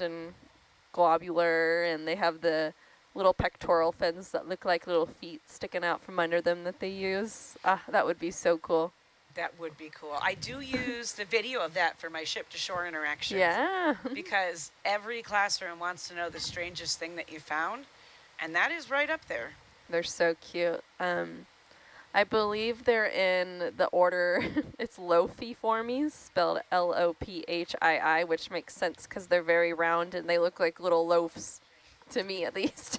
and globular, and they have the little pectoral fins that look like little feet sticking out from under them that they use. Ah, that would be so cool. That would be cool. I do use the video of that for my ship-to-shore interactions. Yeah. Because every classroom wants to know the strangest thing that you found, and that is right up there. They're so cute. I believe they're in the order, it's Lophiformes, spelled L-O-P-H-I-I, which makes sense because they're very round and they look like little loaves, to me at least.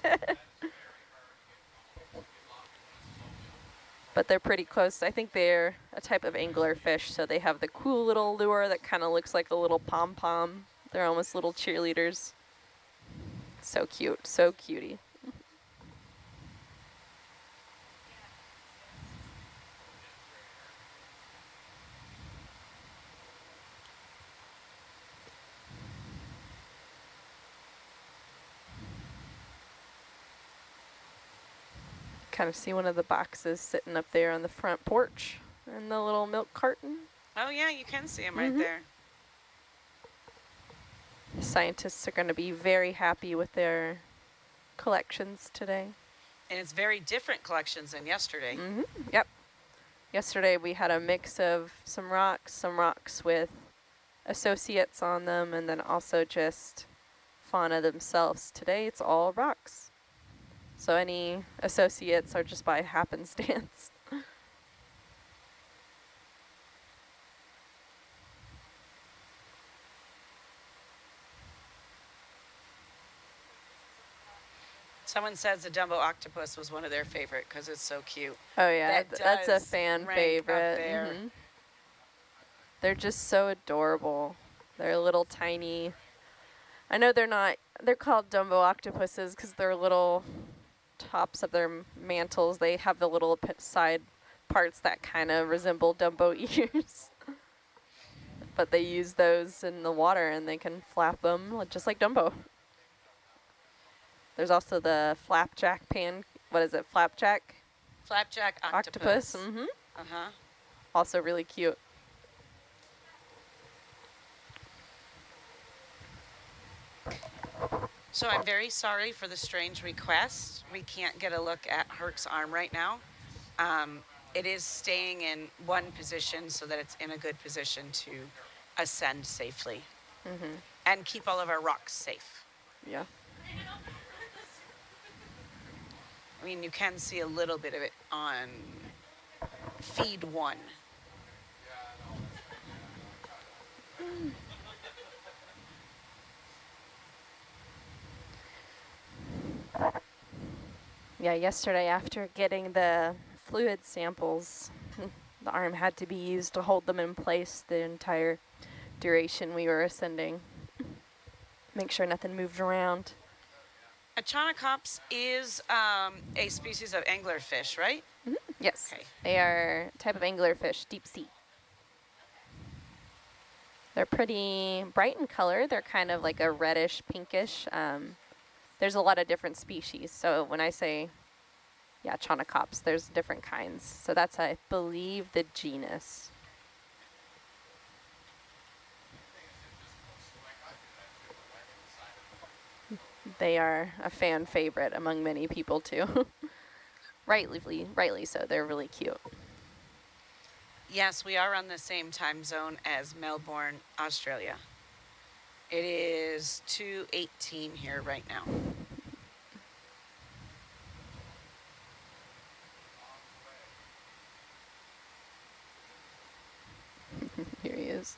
But they're pretty close. I think they're a type of anglerfish, so they have the cool little lure that kind of looks like a little pom-pom. They're almost little cheerleaders. So cute, so cutie. Kind of see one of the boxes sitting up there on the front porch and the little milk carton. Oh yeah, you can see them right there. Scientists are going to be very happy with their collections today. And it's very different collections than yesterday. Yep. Yesterday we had a mix of some rocks with associates on them, and then also just fauna themselves. Today it's all rocks. So any associates are just by happenstance. Someone says the Dumbo octopus was one of their favorite because it's so cute. Oh yeah, that's a fan rank favorite. up there. They're just so adorable. They're little tiny. I know they're called Dumbo octopuses because they're little tops of their mantles. They have the little side parts that kind of resemble Dumbo ears. But they use those in the water and they can flap them just like Dumbo. There's also the flapjack flapjack? Flapjack octopus. Uh-huh. Also really cute. So I'm very sorry for the strange request. We can't get a look at Herc's arm right now. It is staying in one position so that it's in a good position to ascend safely and keep all of our rocks safe. Yeah. I mean, you can see a little bit of it on feed 1. Yeah, yesterday after getting the fluid samples, the arm had to be used to hold them in place the entire duration we were ascending. Make sure nothing moved around. Echinocops is a species of anglerfish, right? Yes. Okay. They are a type of anglerfish, deep sea. They're pretty bright in color. They're kind of like a reddish, pinkish. There's a lot of different species. So when I say, yeah, Echinocops, there's different kinds. So that's, I believe, the genus. They are a fan favorite among many people too. Rightly so. They're really cute. Yes, we are on the same time zone as Melbourne, Australia. It is 2:18 here right now. Here he is.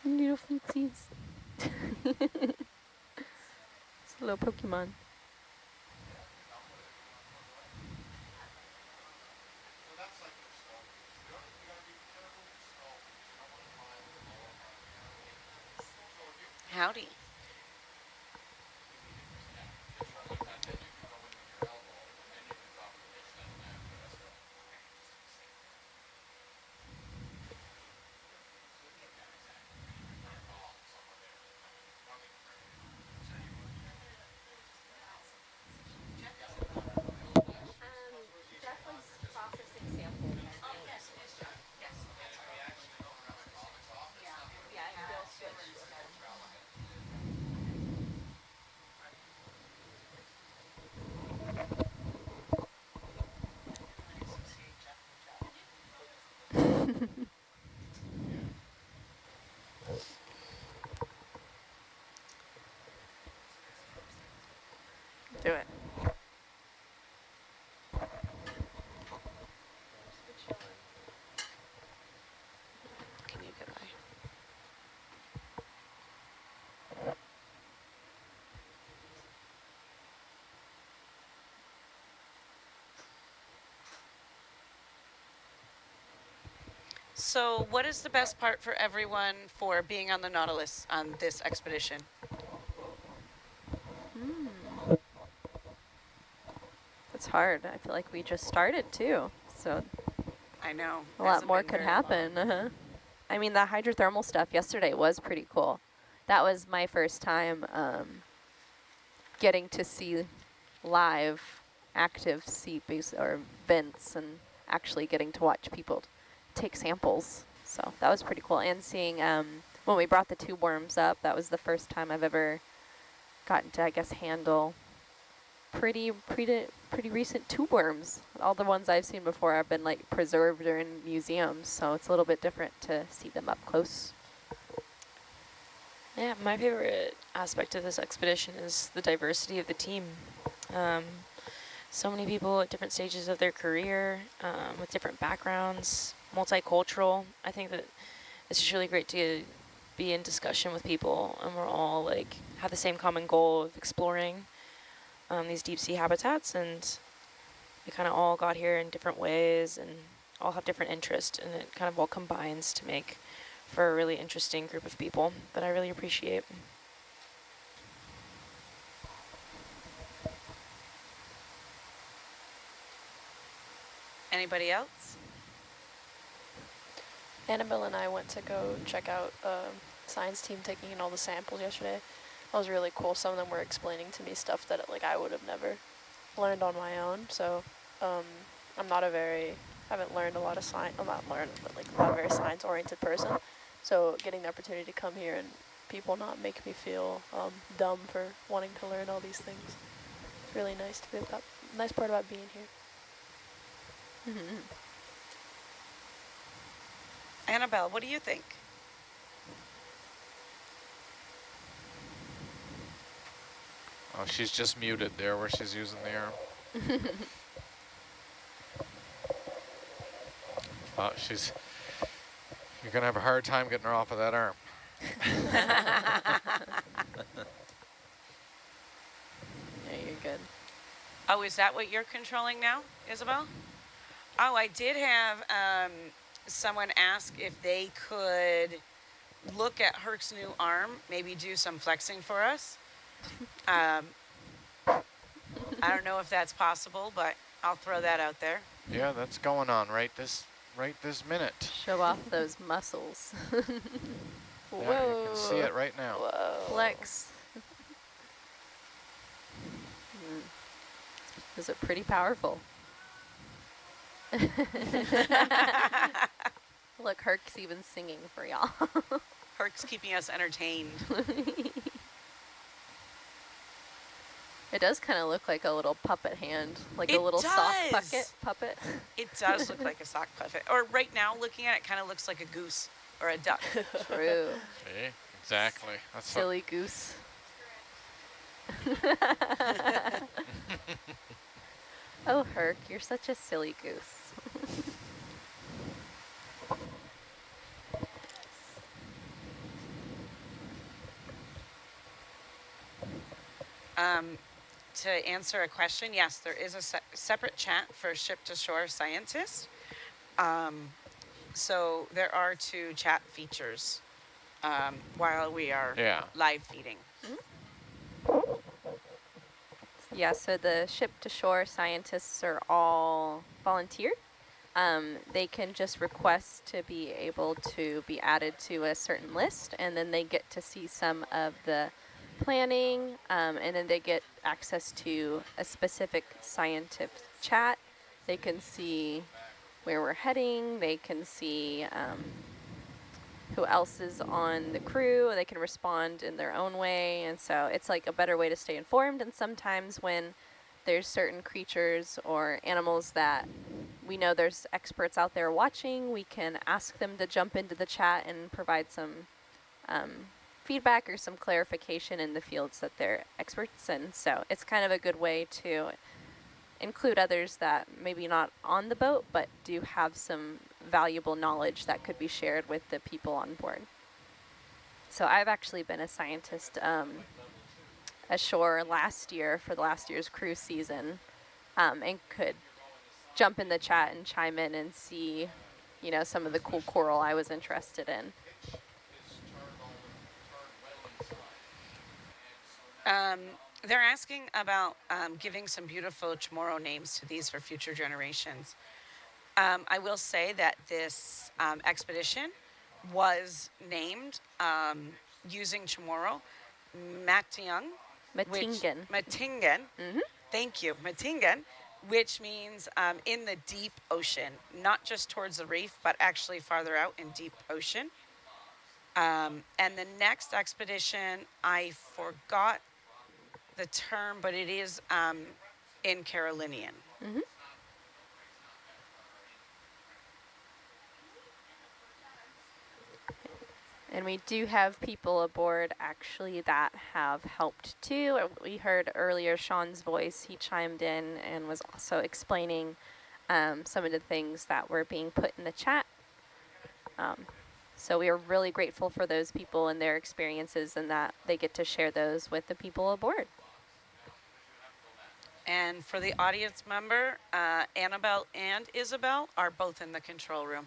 Little feetsies. It's a little Pokemon. Howdy. do it. Can you get by? So what is the best part for everyone for being on the Nautilus on this expedition? It's hard. I feel like we just started too, so I know. a lot more could happen. I mean, the hydrothermal stuff yesterday was pretty cool. That was my first time getting to see live active seeps or vents and actually getting to watch people take samples. So that was pretty cool. And seeing when we brought the tube worms up, that was the first time I've ever gotten to, I guess, handle pretty recent tube worms. All the ones I've seen before have been like preserved or in museums, so it's a little bit different to see them up close. Yeah, my favorite aspect of this expedition is the diversity of the team. So many people at different stages of their career, with different backgrounds, multicultural. I think that it's just really great to be in discussion with people, and we're all like have the same common goal of exploring these deep sea habitats, and we kind of all got here in different ways and all have different interests, and it kind of all combines to make for a really interesting group of people that I really appreciate. Anybody else? Annabelle and I went to go check out science team taking in all the samples yesterday. That was really cool. Some of them were explaining to me stuff that like I would have never learned on my own. So I'm not a very, haven't learned a lot of science, I'm not learned, but like not a very science-oriented person. So getting the opportunity to come here and people not make me feel dumb for wanting to learn all these things. It's really nice to be about, nice part about being here. Annabelle, what do you think? Oh, she's just muted there where she's using the arm. You're going to have a hard time getting her off of that arm. Yeah, you're good. Oh, is that what you're controlling now, Isabel? Oh, I did have someone ask if they could look at Herc's new arm, maybe do some flexing for us. I don't know if that's possible, but I'll throw that out there. Yeah, that's going on right this minute. Show off those muscles. Yeah, you can see it right now. Whoa. Flex. Those are pretty powerful. Look, Herc's even singing for y'all. Herc's keeping us entertained. It does kind of look like a little puppet hand, like It a little soft does. puppet. It does look like a sock puppet. Or right now, looking at it, kind of looks like a goose or a duck. True. See? Exactly. That's Silly goose. Oh, Herc, you're such a silly goose. To answer a question, yes, there is a separate chat for ship-to-shore scientists. So there are 2 chat features while we are live feeding. Yeah, so the ship-to-shore scientists are all volunteer. They can just request to be able to be added to a certain list, and then they get to see some of the planning, and then they get access to a specific scientific chat. They can see where we're heading. They can see who else is on the crew. They can respond in their own way, and so it's like a better way to stay informed. And sometimes when there's certain creatures or animals that we know there's experts out there watching, we can ask them to jump into the chat and provide some feedback or some clarification in the fields that they're experts in. So it's kind of a good way to include others that maybe not on the boat, but do have some valuable knowledge that could be shared with the people on board. So I've actually been a scientist ashore last year for the last year's cruise season, and could jump in the chat and chime in and see, you know, some of the cool coral I was interested in. They're asking about giving some beautiful Chamorro names to these for future generations. I will say that this expedition was named using Chamorro Matiang. Matingan. Matingan. Thank you, Matingan, which means in the deep ocean, not just towards the reef, but actually farther out in deep ocean. And the next expedition, I forgot the term, but it is in Carolinian. And we do have people aboard actually that have helped too. We heard earlier Sean's voice. He chimed in and was also explaining some of the things that were being put in the chat. So we are really grateful for those people and their experiences, and that they get to share those with the people aboard. And for the audience member, Annabelle and Isabel are both in the control room.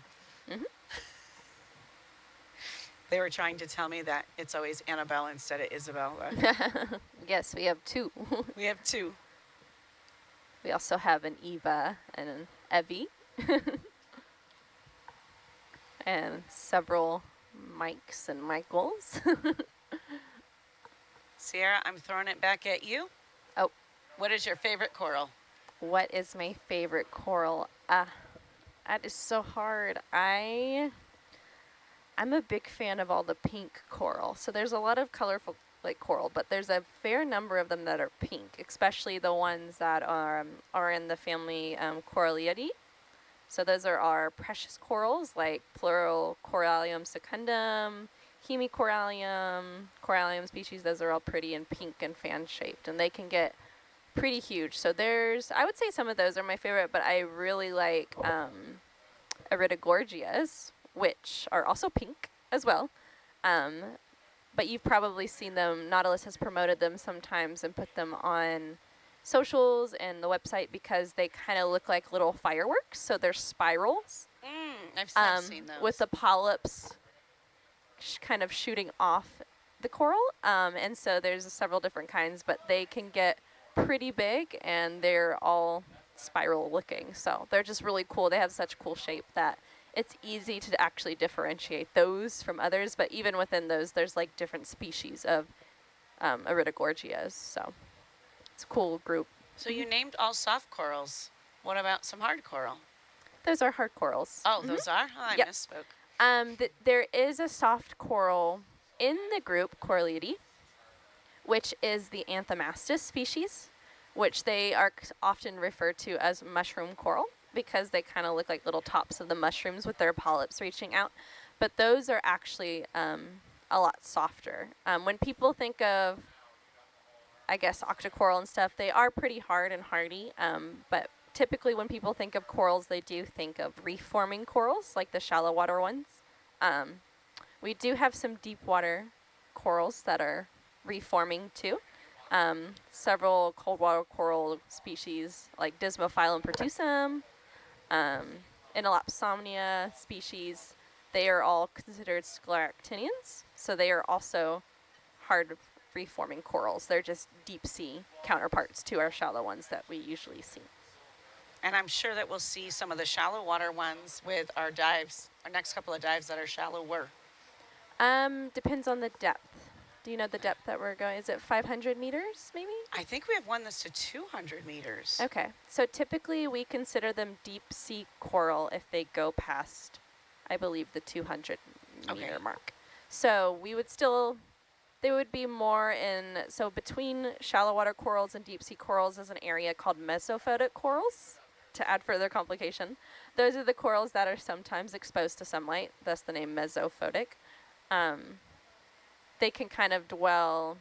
They were trying to tell me that it's always Annabelle instead of Isabel. Yes, we have two. We have two. We also have an Eva and an Evie. And several Mikes and Michaels. Sierra, I'm throwing it back at you. Oh. What is your favorite coral? What is my favorite coral? That is so hard. I'm a big fan of all the pink coral. So there's a lot of colorful like coral, but there's a fair number of them that are pink, especially the ones that are in the family Coralliidae. So those are our precious corals like plural Corallium secundum, Hemicorallium, Corallium species. Those are all pretty and pink and fan-shaped, and they can get pretty huge. So I would say some of those are my favorite, but I really like Iridogorgias, which are also pink as well. But you've probably seen them. Nautilus has promoted them sometimes and put them on socials and the website because they kind of look like little fireworks. So they're spirals. I've seen those. With the polyps kind of shooting off the coral. And so there's several different kinds, but they can get pretty big and they're all spiral looking. So they're just really cool. They have such cool shape that it's easy to actually differentiate those from others, but even within those, there's like different species of Iridogorgias. So it's a cool group. So you named all soft corals. What about some hard coral? Those are hard corals. Oh, those are? Oh, I misspoke. There is a soft coral in the group Coralliidae, which is the Anthomastus species, which they are often referred to as mushroom coral, because they kind of look like little tops of the mushrooms with their polyps reaching out. But those are actually a lot softer. When people think of, I guess, octocoral and stuff, they are pretty hard and hardy. But typically when people think of corals, they do think of reef-forming corals, like the shallow water ones. We do have some deep water corals that are reef-forming too. Several cold water coral species like Dismophyllum pertusum, Inelapsomnia species, they are all considered scleractinians, so they are also hard free-forming corals. They're just deep sea counterparts to our shallow ones that we usually see. And I'm sure that we'll see some of the shallow water ones with our dives, our next couple of dives that are shallower. Depends on the depth. Do you know the depth that we're going? Is it 500 meters, maybe? I think we have one that's to 200 meters. Okay. So typically we consider them deep sea coral if they go past, I believe, the 200 meter mark. So we would still, they would be more in, so between shallow water corals and deep sea corals is an area called mesophotic corals, to add further complication. Those are the corals that are sometimes exposed to sunlight, thus the name mesophotic. they can kind of dwell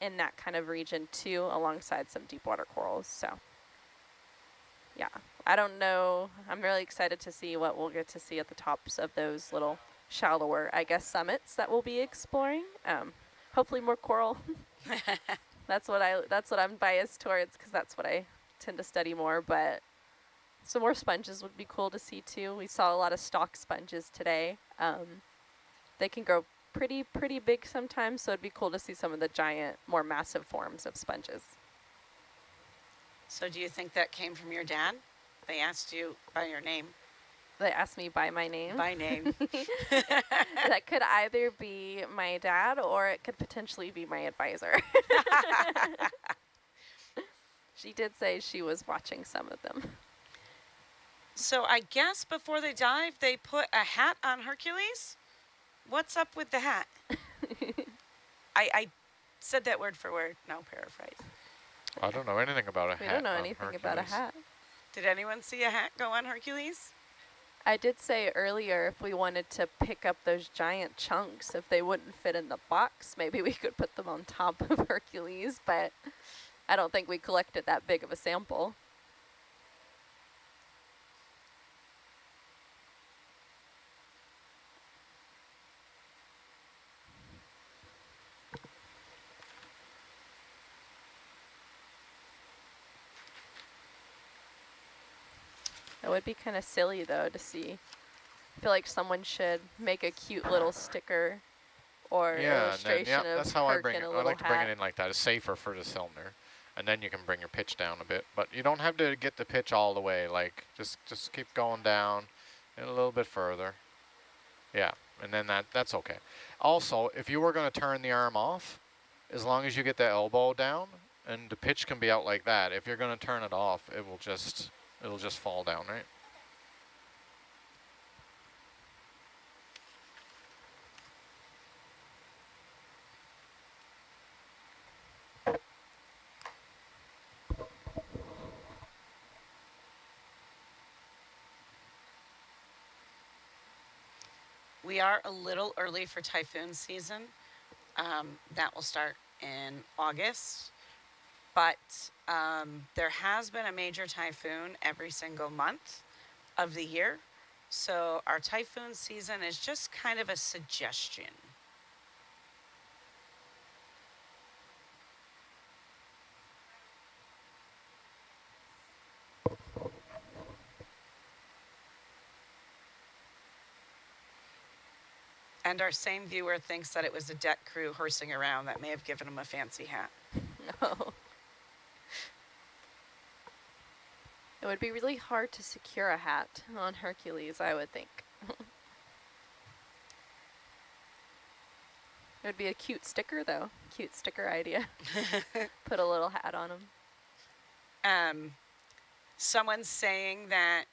in that kind of region too, alongside some deep water corals. So yeah, I don't know. I'm really excited to see what we'll get to see at the tops of those little shallower, I guess, summits that we'll be exploring. Hopefully more coral. That's what I'm biased towards, because that's what I tend to study more. But some more sponges would be cool to see too. We saw a lot of stalk sponges today. They can grow pretty big sometimes, so it'd be cool to see some of the giant, more massive forms of sponges. So do you think that came from your dad? They asked you by your name. They asked me by my name. By name. That could either be my dad or it could potentially be my advisor. She did say she was watching some of them. So I guess before they dive, they put a hat on Hercules? What's up with the hat? I said that word for word. No, paraphrase. I don't know anything about a hat. We don't know on anything about a Hercules. hat. Did anyone see a hat go on Hercules? I did say earlier if we wanted to pick up those giant chunks, if they wouldn't fit in the box, maybe we could put them on top of Hercules, but I don't think we collected that big of a sample. It would be kind of silly though to see. I feel like someone should make a cute little sticker or illustration of that's how I Herc bring in it. a I little like to bring hat. it in like that. It's safer for the cylinder. And then you can bring your pitch down a bit. But you don't have to get the pitch all the way. Like, just keep going down and a little bit further. Yeah, and then that's okay. Also, if you were going to turn the arm off, as long as you get the elbow down, and the pitch can be out like that, if you're going to turn it off, it'll just fall down, right? We are a little early for typhoon season. That will start in August. But there has been a major typhoon every single month of the year. So our typhoon season is just kind of a suggestion. And our same viewer thinks that it was a deck crew horsing around that may have given him a fancy hat. No. It would be really hard to secure a hat on Hercules, I would think. It would be a cute sticker though. Cute sticker idea. Put a little hat on him. Someone's saying that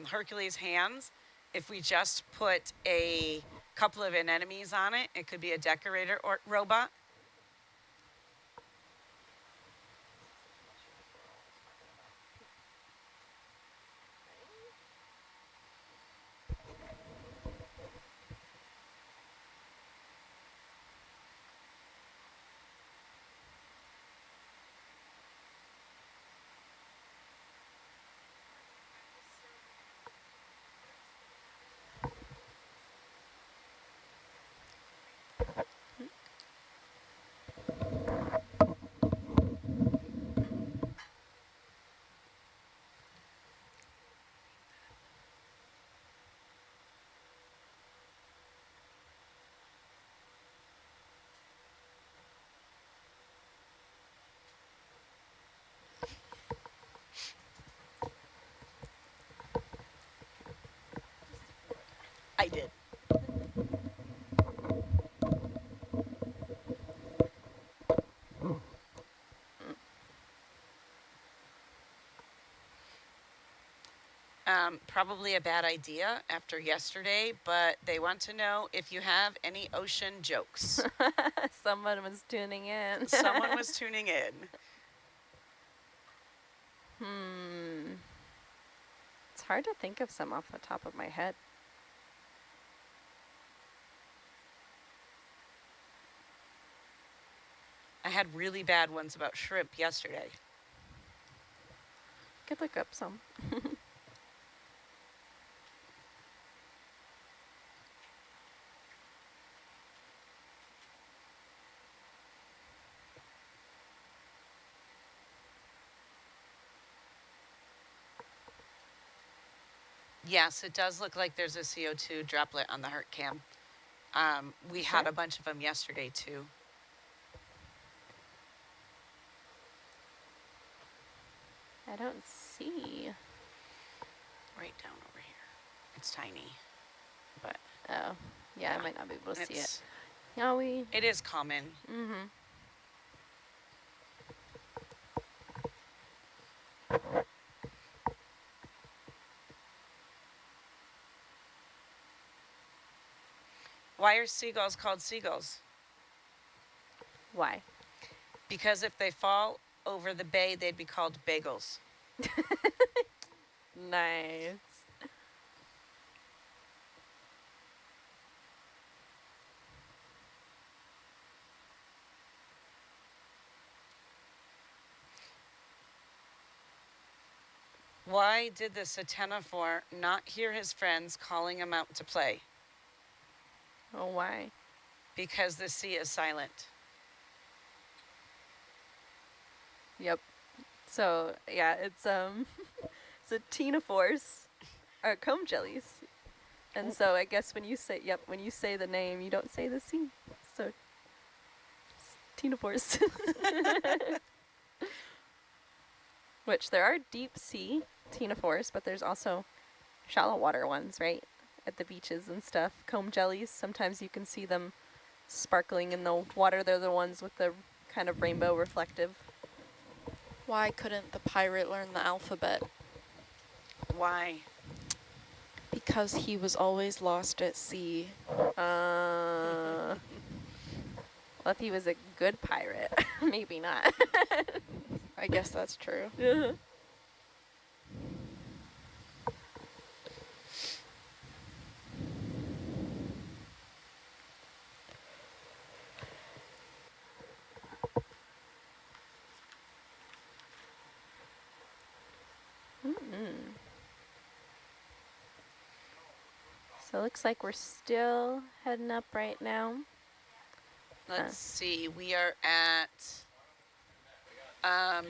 Hercules' hands, if we just put a couple of anemones on it, it could be a decorator or robot. I did. Probably a bad idea after yesterday, but they want to know if you have any ocean jokes. Someone was tuning in. Someone was tuning in. It's hard to think of some off the top of my head. I had really bad ones about shrimp yesterday. Could look up some. Yes, it does look like there's a CO2 droplet on the Herc cam. We Sure. had a bunch of them yesterday too. I don't see. Right down over here. It's tiny, but Oh, yeah, Yeah. I might not be able to see it. it's, Yeah, we. it is common. Mm-hmm. Why are seagulls called seagulls? Why? Because if they fall over the bay, they'd be called bagels. Nice. Why did the Satenophore not hear his friends calling him out to play? Oh, why? Because the sea is silent. Yep. So yeah, it's Satenophores are comb jellies, and so I guess when you say the name, you don't say the C. So Satenophores. Which there are deep sea ctenophores, but there's also shallow water ones, right? At the beaches and stuff. Comb jellies, sometimes you can see them sparkling in the water. They're the ones with the kind of rainbow reflective. Why couldn't the pirate learn the alphabet? Why? Because he was always lost at sea. Well, if he was a good pirate, maybe not. I guess that's true. So it looks like we're still heading up right now. Let's see. We are at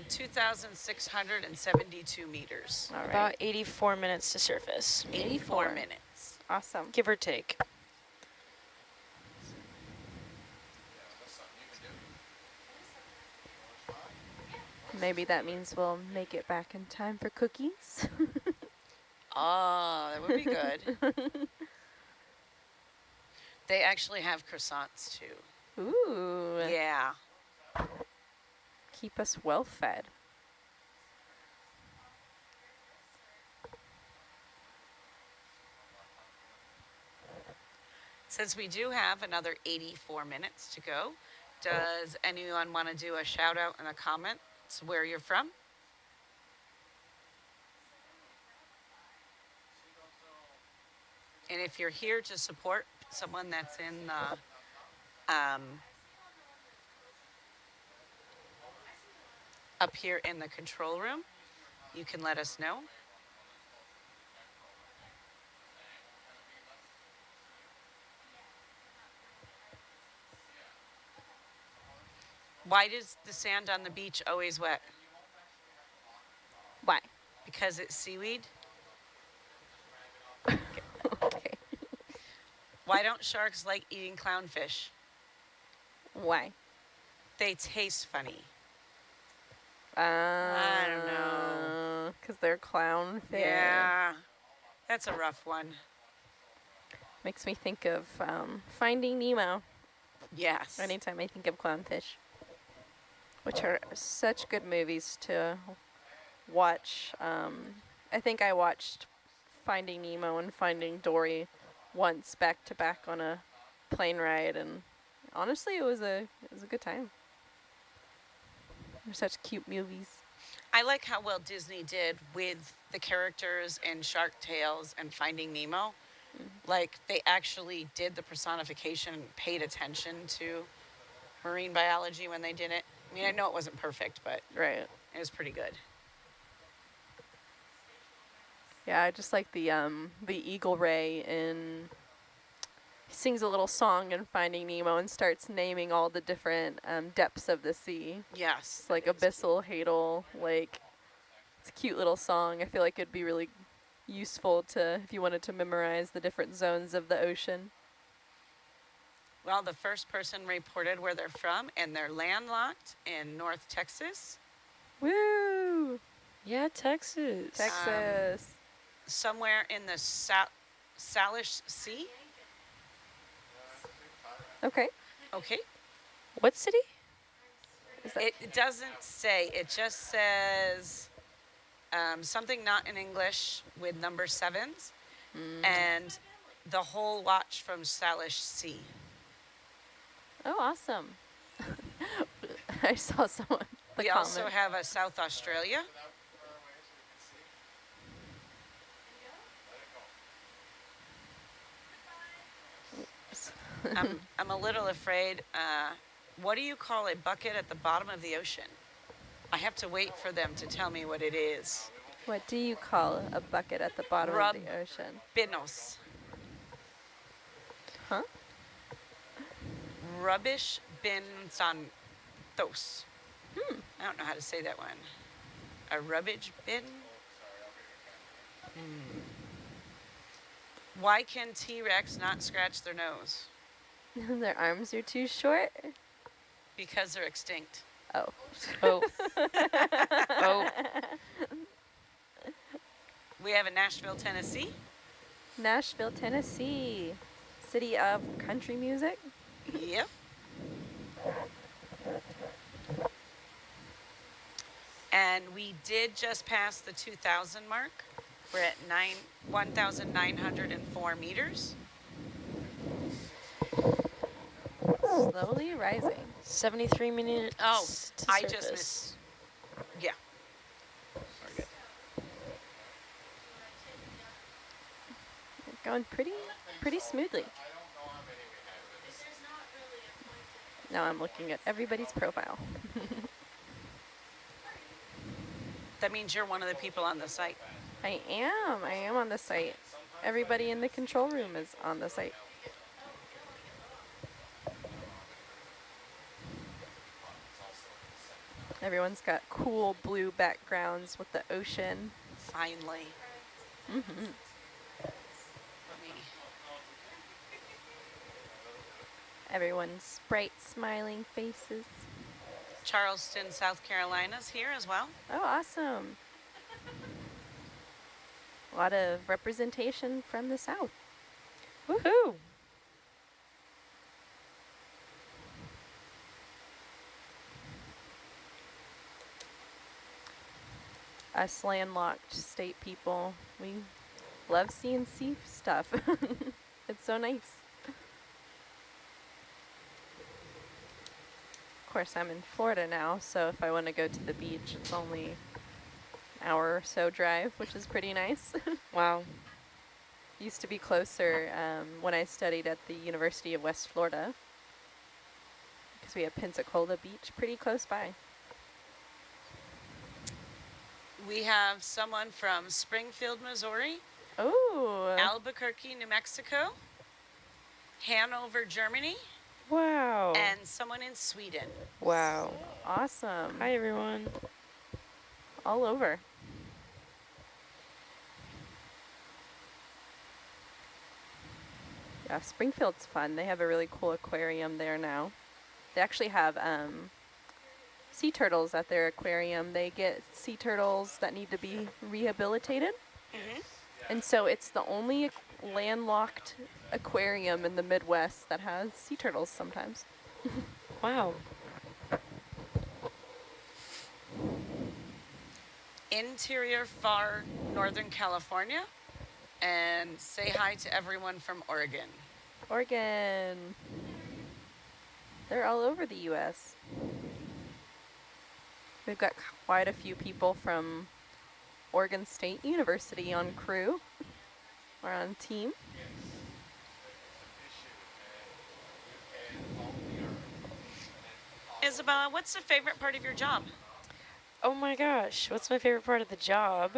2,672 meters. All right. About 84 minutes to surface, 84 minutes. Awesome. give or take. Maybe that means we'll make it back in time for cookies. Oh, that would be good. They actually have croissants too. Ooh. Yeah. Keep us well fed. Since we do have another 84 minutes to go, does anyone want to do a shout out and a comment where you're from? And if you're here to support someone that's in the up here in the control room, you can let us know. Why does the sand on the beach always wet? Why? Because it's seaweed? Okay. Why don't sharks like eating clownfish? Why? They taste funny. I don't know. Because they're clownfish. Yeah, that's a rough one. Makes me think of Finding Nemo. Yes. Anytime I think of clownfish. Which are such good movies to watch. I think I watched Finding Nemo and Finding Dory once back to back on a plane ride, and honestly, it was a good time. They're such cute movies. I like how well Disney did with the characters in Shark Tales and Finding Nemo. Like, they actually did the personification, paid attention to marine biology when they did it. I mean, I know it wasn't perfect, but Right. it was pretty good. Yeah, I just like the eagle ray in. He sings a little song in Finding Nemo and starts naming all the different depths of the sea. Yes. It's like abyssal, hadal, lake. It's a cute little song. I feel like it'd be really useful to if you wanted to memorize the different zones of the ocean. Well, the first person reported where they're from, and they're landlocked in North Texas. Woo! Yeah, Texas. Texas. Somewhere in the Salish Sea. Okay. Okay. What city? Is that It doesn't say. It just says something not in English with number 7s, and the whole watch from Salish Sea. Oh, awesome. I saw someone. We also have a South Australia. I'm a little afraid. What do you call a bucket at the bottom of the ocean? I have to wait for them to tell me what it is. What do you call a bucket at the bottom of the ocean? Binos. Huh? Rubbish bin santos. I don't know how to say that one. A rubbish bin? Why can T-Rex not scratch their nose? Their arms are too short? Because they're extinct. Oh. Oh. Oh. We have in Nashville, Tennessee. Nashville, Tennessee. City of country music? Yep. And we did just pass the 2,000 mark. We're at 1,904 meters. Slowly rising. 73 minutes. Oh, to I surface. just missed. Yeah. We're good. Going pretty smoothly. Now I'm looking at everybody's profile. That means you're one of the people on the site. I am on the site. Everybody in the control room is on the site. Everyone's got cool blue backgrounds with the ocean. Finally. Let me. Everyone's bright, smiling faces. Charleston, South Carolina's here as well. Oh, awesome. A lot of representation from the South. Woohoo! Us landlocked state people, we love seeing sea stuff. It's so nice. Of course, I'm in Florida now, so if I want to go to the beach, it's only an hour or so drive, which is pretty nice. Wow. Used to be closer when I studied at the University of West Florida, because we have Pensacola Beach pretty close by. We have someone from Springfield, Missouri, Oh, Albuquerque, New Mexico, Hanover, Germany, Wow. and someone in Sweden. Wow. awesome. Hi, everyone. All over. Yeah, Springfield's fun. They have a really cool aquarium there now. They actually have sea turtles at their aquarium. They get sea turtles that need to be rehabilitated. And so it's the only landlocked aquarium in the Midwest that has sea turtles sometimes. Wow. Interior far Northern California, and say hi to everyone from Oregon. Oregon. They're all over the U.S. We've got quite a few people from Oregon State University on crew or on team. Isabella, what's the favorite part of your job? Oh my gosh, what's my favorite part of the job?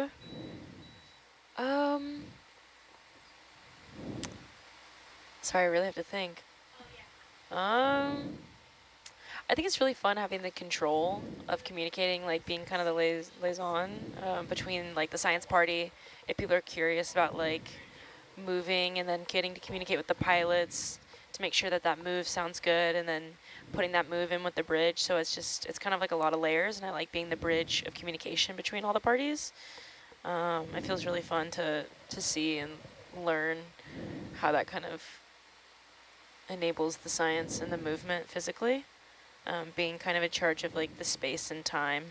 Sorry, I really have to think. I think it's really fun having the control of communicating, like being kind of the liaison between like the science party. If people are curious about like moving and then getting to communicate with the pilots to make sure that that move sounds good and then putting that move in with the bridge. So it's kind of like a lot of layers, and I like being the bridge of communication between all the parties. It feels really fun to see and learn how that kind of enables the science and the movement physically. Being kind of in charge of like the space and time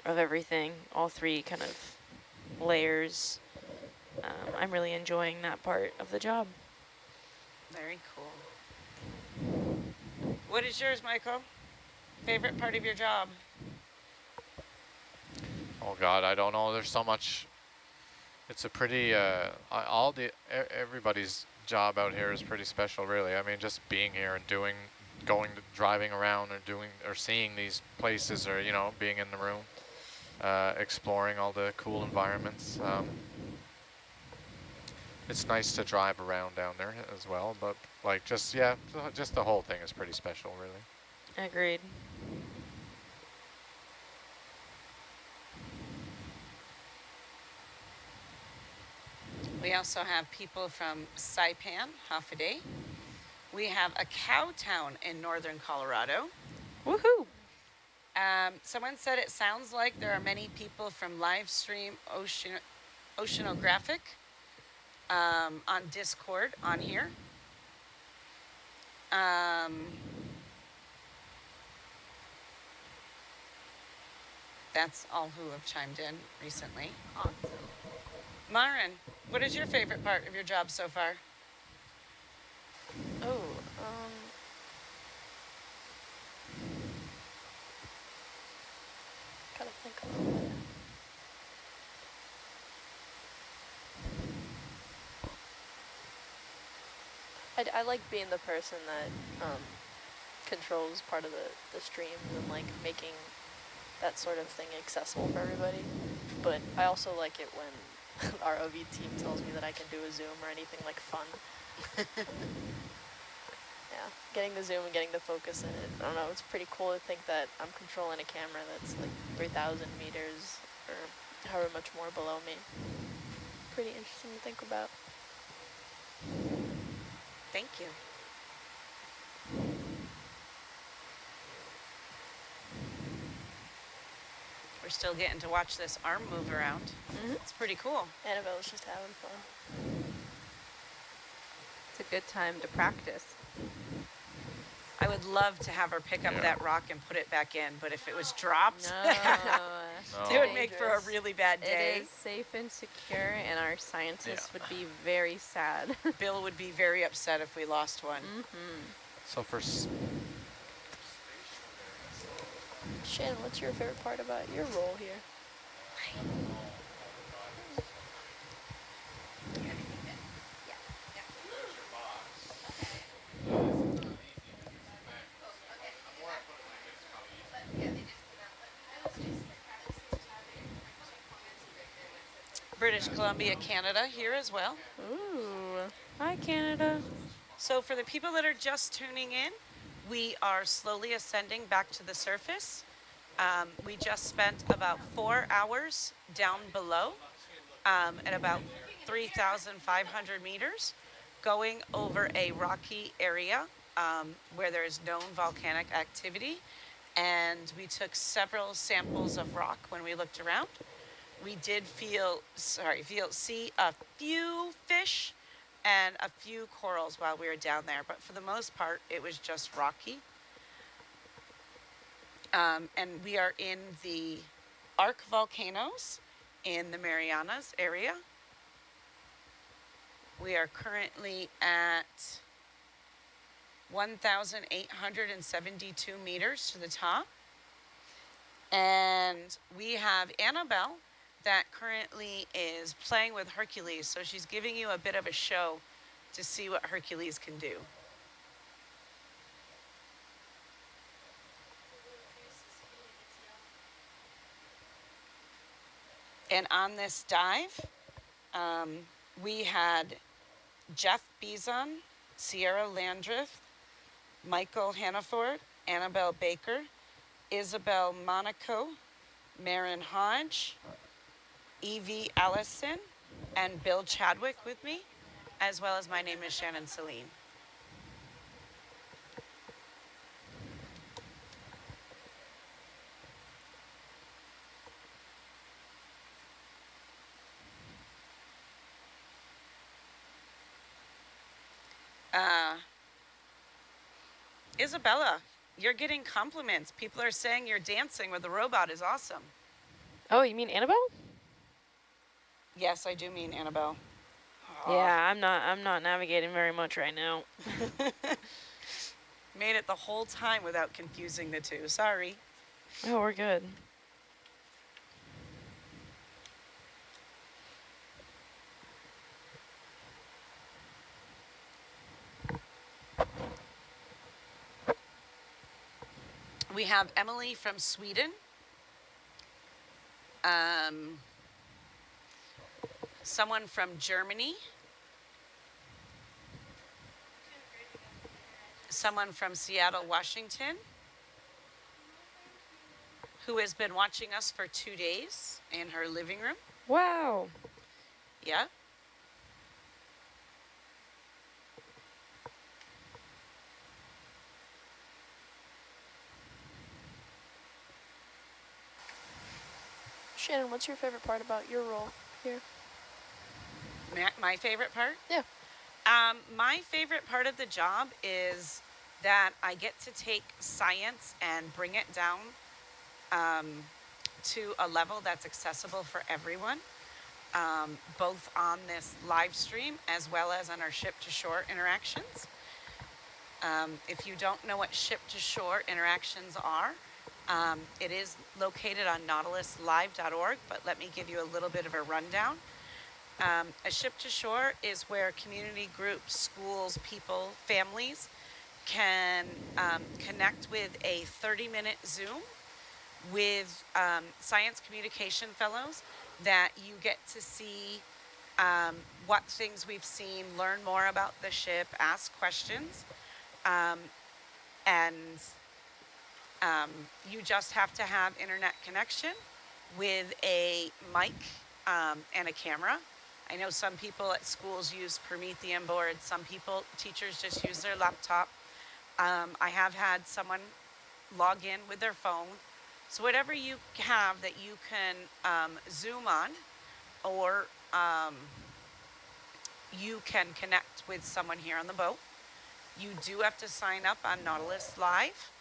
of everything, all three kind of layers. I'm really enjoying that part of the job. Very cool. What is yours, Michael? Favorite part of your job? Oh God, I don't know. There's so much. It's a pretty, everybody's job out here is pretty special, really. I mean, just being here and driving around or seeing these places, or, you know, being in the room, exploring all the cool environments. It's nice to drive around down there as well, but like just the whole thing is pretty special, really. Agreed. We also have people from Saipan, Hafaday. We have a cow town in northern Colorado. Woohoo! Someone said it sounds like there are many people from Livestream Oceanographic on Discord on here. That's all who have chimed in recently. Awesome. Marin, what is your favorite part of your job so far? Oh, gotta think a little bit. I like being the person that controls part of the streams and like making that sort of thing accessible for everybody. But I also like it when our ROV team tells me that I can do a zoom or anything like fun. Yeah, getting the zoom and getting the focus in it. I don't know, it's pretty cool to think that I'm controlling a camera that's like 3,000 meters or however much more below me. Pretty interesting to think about. Thank you. We're still getting to watch this arm move around. It's pretty cool. Annabelle's just having fun. It's a good time to practice. I would love to have her pick up that rock and put it back in, but if it was dropped, No. it would make for a really bad day. It is safe and secure, and our scientists would be very sad. Bill would be very upset if we lost one. So for Shannon, what's your favorite part about your role here? British Columbia, Canada here as well. Ooh. Hi, Canada. So for the people that are just tuning in, we are slowly ascending back to the surface. We just spent about 4 hours down below at about 3,500 meters, going over a rocky area where there is known volcanic activity. And we took several samples of rock when we looked around. We did see a few fish and a few corals while we were down there, but for the most part, it was just rocky. And we are in the Arc volcanoes in the Marianas area. We are currently at 1,872 meters to the top. And we have Annabelle that currently is playing with Hercules, so she's giving you a bit of a show to see what Hercules can do. And on this dive, we had Jeff Beeson, Sierra Landreth, Michael Hannaford, Annabelle Baker, Isabel Monaco, Marin Hodge, Evie Allison, and Bill Chadwick with me, as well as my name is Shannon Celine. Isabella, you're getting compliments. People are saying your dancing with the robot is awesome. Oh, you mean Annabelle? Yes, I do mean Annabelle. Yeah, I'm not navigating very much right now. Made it the whole time without confusing the two. Sorry. Oh, we're good. We have Emily from Sweden. Someone from Germany. Someone from Seattle, Washington, who has been watching us for 2 days in her living room. Wow. Yeah. Shannon, what's your favorite part about your role here? My favorite part? Yeah. My favorite part of the job is that I get to take science and bring it down to a level that's accessible for everyone, both on this live stream as well as on our ship-to-shore interactions. If you don't know what ship-to-shore interactions are, it is located on nautiluslive.org, but let me give you a little bit of a rundown. A ship-to-shore is where community groups, schools, people, families can connect with a 30-minute Zoom with science communication fellows that you get to see what things we've seen, learn more about the ship, ask questions, and you just have to have internet connection with a mic and a camera. I know some people at schools use Promethean boards. Some teachers just use their laptop. I have had someone log in with their phone. So whatever you have that you can Zoom on, or you can connect with someone here on the boat. You do have to sign up on Nautilus Live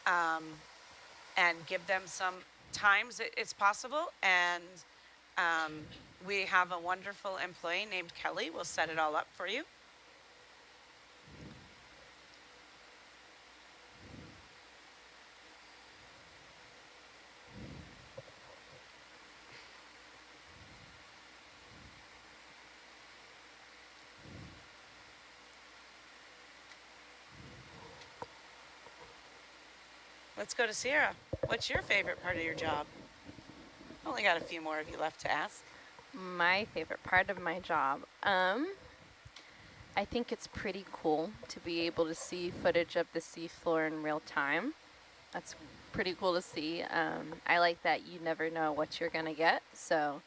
and give them some times it's possible. And we have a wonderful employee named Kelly. We'll set it all up for you. Let's go to Sierra. What's your favorite part of your job? Only got a few more of you left to ask. My favorite part of my job, I think it's pretty cool to be able to see footage of the seafloor in real time. That's pretty cool to see. I like that you never know what you're gonna get. So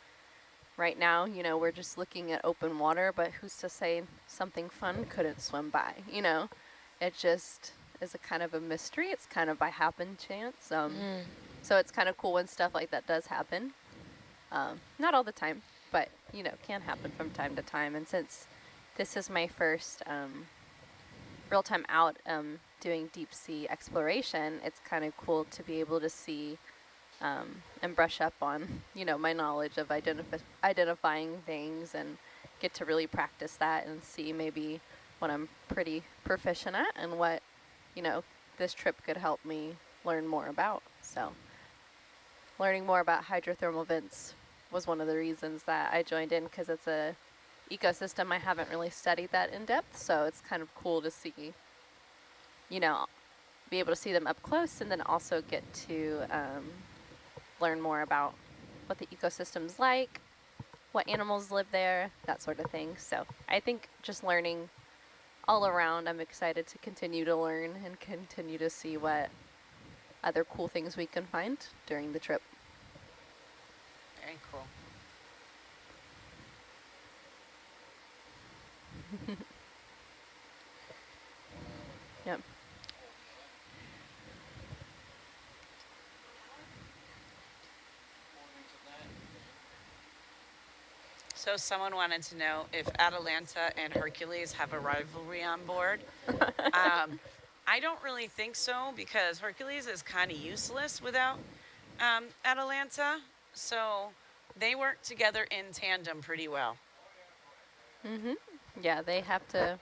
right now, you know, we're just looking at open water, but who's to say something fun couldn't swim by, you know? It just is a kind of a mystery. It's kind of by happen chance. So it's kind of cool when stuff like that does happen. Not all the time, but, you know, can happen from time to time. And since this is my first real time out doing deep sea exploration, it's kind of cool to be able to see and brush up on, you know, my knowledge of identifying things and get to really practice that and see maybe what I'm pretty proficient at and what, you know, this trip could help me learn more about. So learning more about hydrothermal vents was one of the reasons that I joined in, because it's a ecosystem I haven't really studied that in depth. So it's kind of cool to see, you know, be able to see them up close and then also get to learn more about what the ecosystem's like, what animals live there, that sort of thing. So I think just learning all around, I'm excited to continue to learn and continue to see what other cool things we can find during the trip. Very cool. Yep. So someone wanted to know if Atalanta and Hercules have a rivalry on board. I don't really think so, because Hercules is kind of useless without Atalanta. So they work together in tandem pretty well. Yeah, they have to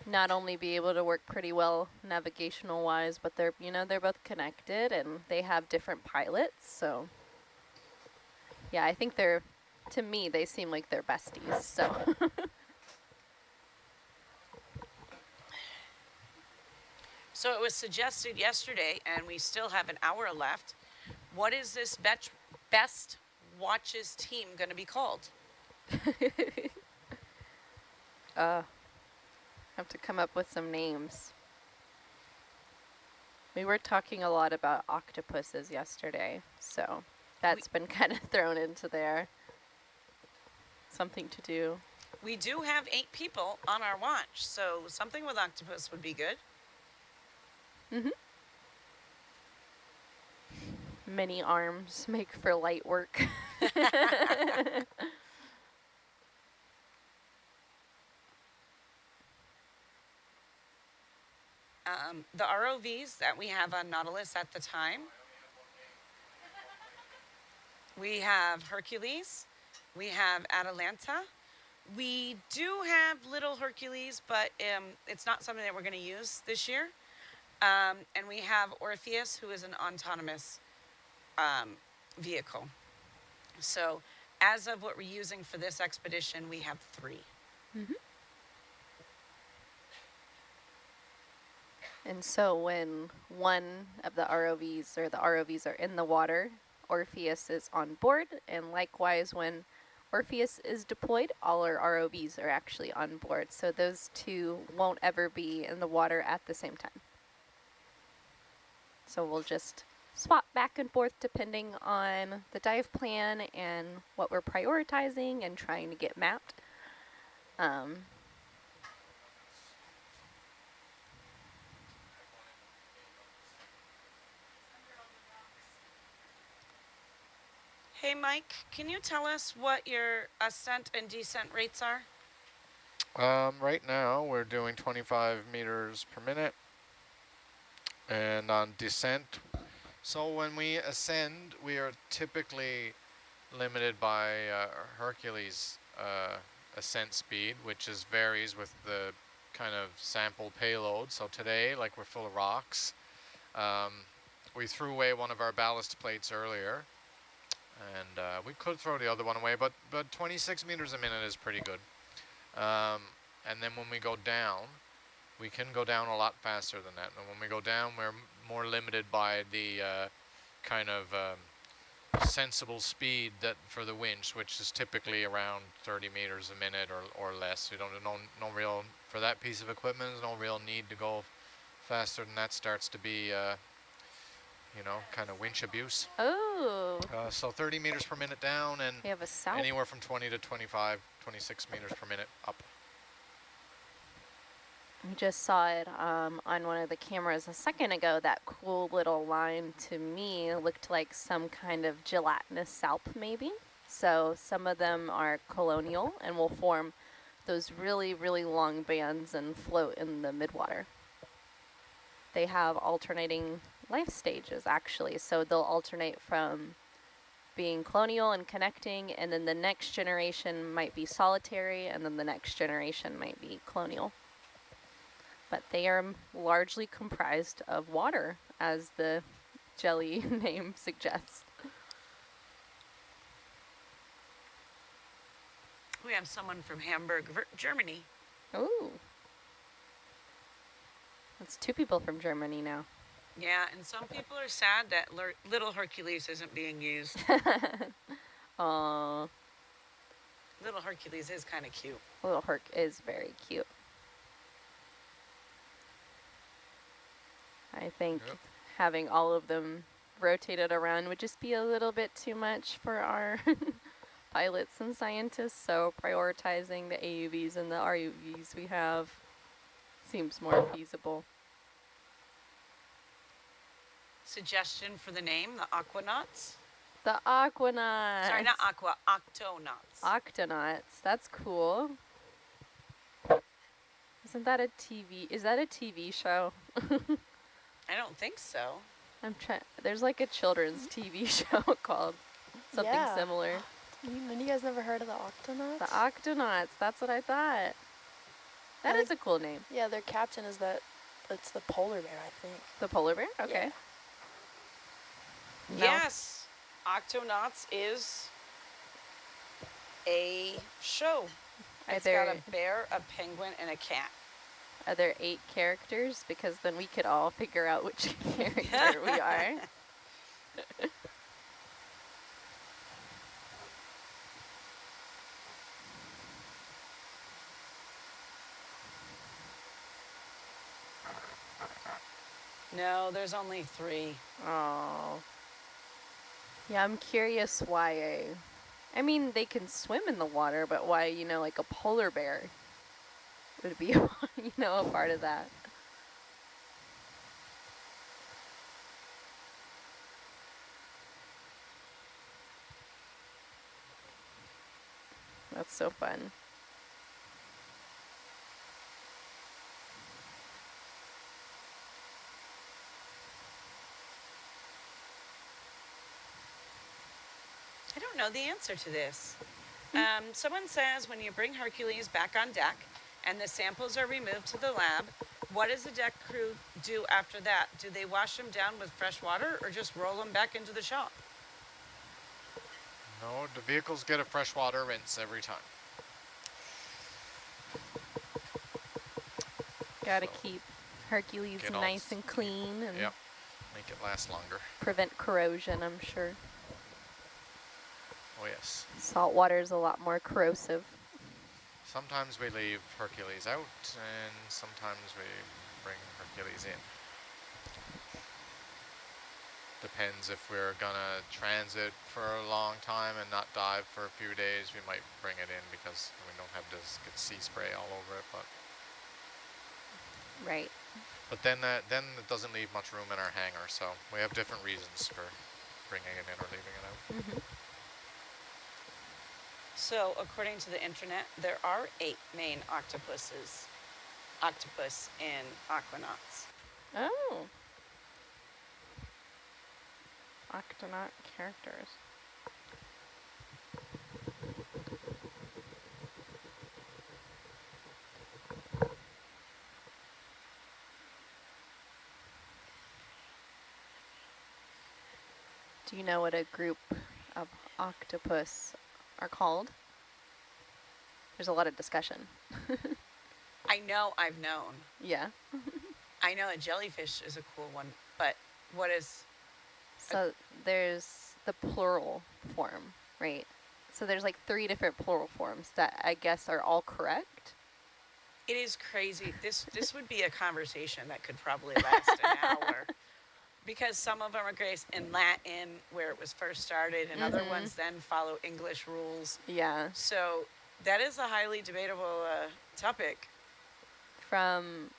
not only be able to work pretty well navigational wise, but they're, you know, they're both connected and they have different pilots. So yeah, I think they're, to me, they seem like they're besties. So So it was suggested yesterday, and we still have an hour left. What is this best watches team going to be called? have to come up with some names. We were talking a lot about octopuses yesterday, so that's been kind of thrown into there. Something to do. We do have 8 people on our watch, so something with octopus would be good. Many arms make for light work. The ROVs that we have on Nautilus at the time, we have Hercules, we have Atalanta. We do have little Hercules, but it's not something that we're going to use this year. And we have Orpheus, who is an autonomous vehicle. So as of what we're using for this expedition, we have 3. And so when one of the ROVs or the ROVs are in the water, Orpheus is on board, and likewise when Orpheus is deployed, all our ROVs are actually on board. So those two won't ever be in the water at the same time. So we'll just swap back and forth depending on the dive plan and what we're prioritizing and trying to get mapped. Hey, Mike, can you tell us what your ascent and descent rates are? Right now we're doing 25 meters per minute, and on descent, so when we ascend, we are typically limited by Hercules ascent speed, which varies with the kind of sample payload. So today, like, we're full of rocks. We threw away one of our ballast plates earlier, and we could throw the other one away, but 26 meters a minute is pretty good. And then when we go down, we can go down a lot faster than that. And when we go down, we're more limited by the kind of sensible speed that for the winch, which is typically around 30 meters a minute or less. We don't no real, for that piece of equipment, there's no real need to go faster than that. Starts to be you know, kind of winch abuse. Oh. So 30 meters per minute down, and We have a south. anywhere from 20 to 25, 26 meters per minute up. We just saw it on one of the cameras a second ago. That cool little line to me looked like some kind of gelatinous salp maybe. So some of them are colonial and will form those really, really long bands and float in the midwater. They have alternating life stages actually. So they'll alternate from being colonial and connecting, and then the next generation might be solitary, and then the next generation might be colonial. But they are largely comprised of water, as the jelly name suggests. We have someone from Hamburg, Germany. Ooh. That's 2 people from Germany now. Yeah, and some people are sad that little Hercules isn't being used. Aw, Little Hercules is kind of cute. little Herc is very cute. I think Yep. having all of them rotated around would just be a little bit too much for our pilots and scientists, so prioritizing the AUVs and the RUVs we have seems more feasible. Suggestion for the name, the aquanauts. The aquanauts. Sorry, not aqua, octonauts. Octonauts. That's cool. Isn't that a TV? Is that a TV show? I don't think so. I'm trying. There's like a children's TV show called something Yeah. similar. None of you guys never heard of the Octonauts? The Octonauts. That's what I thought. That is a cool name. Yeah, their captain is it's the polar bear, I think. The polar bear. Okay. Yeah. No. Yes, Octonauts is a show. It's got a bear, a penguin, and a cat. Are there 8 characters? Because then we could all figure out which character we are. No, there's only 3. Oh. Yeah, I'm curious why. I mean, they can swim in the water, but why, like a polar bear would be, a part of that. That's so fun. I don't know the answer to this. Someone says when you bring Hercules back on deck and the samples are removed to the lab, what does the deck crew do after that? Do they wash them down with fresh water or just roll them back into the shop? No, the vehicles get a freshwater rinse every time. Gotta So, keep Hercules get all nice and clean and Yep. Make it last longer. prevent corrosion, I'm sure. Oh yes. Salt water is a lot more corrosive. Sometimes we leave Hercules out, and sometimes we bring Hercules in. Depends if we're gonna transit for a long time and not dive for a few days, we might bring it in because we don't have to get sea spray all over it. Right. But then it doesn't leave much room in our hangar, so we have different reasons for bringing it in or leaving it out. Mm-hmm. So according to the internet, there are 8 main octopus in aquanauts. Oh. Octonaut characters. Do you know what a group of octopus are called? There's a lot of discussion. I know I've known. Yeah. I know a jellyfish is a cool one, but what is... So there's the plural form, right? So there's like 3 different plural forms that I guess are all correct. It is crazy. This would be a conversation that could probably last an hour. Because some of them are great in Latin, where it was first started, and other ones then follow English rules. Yeah. So that is a highly debatable topic. From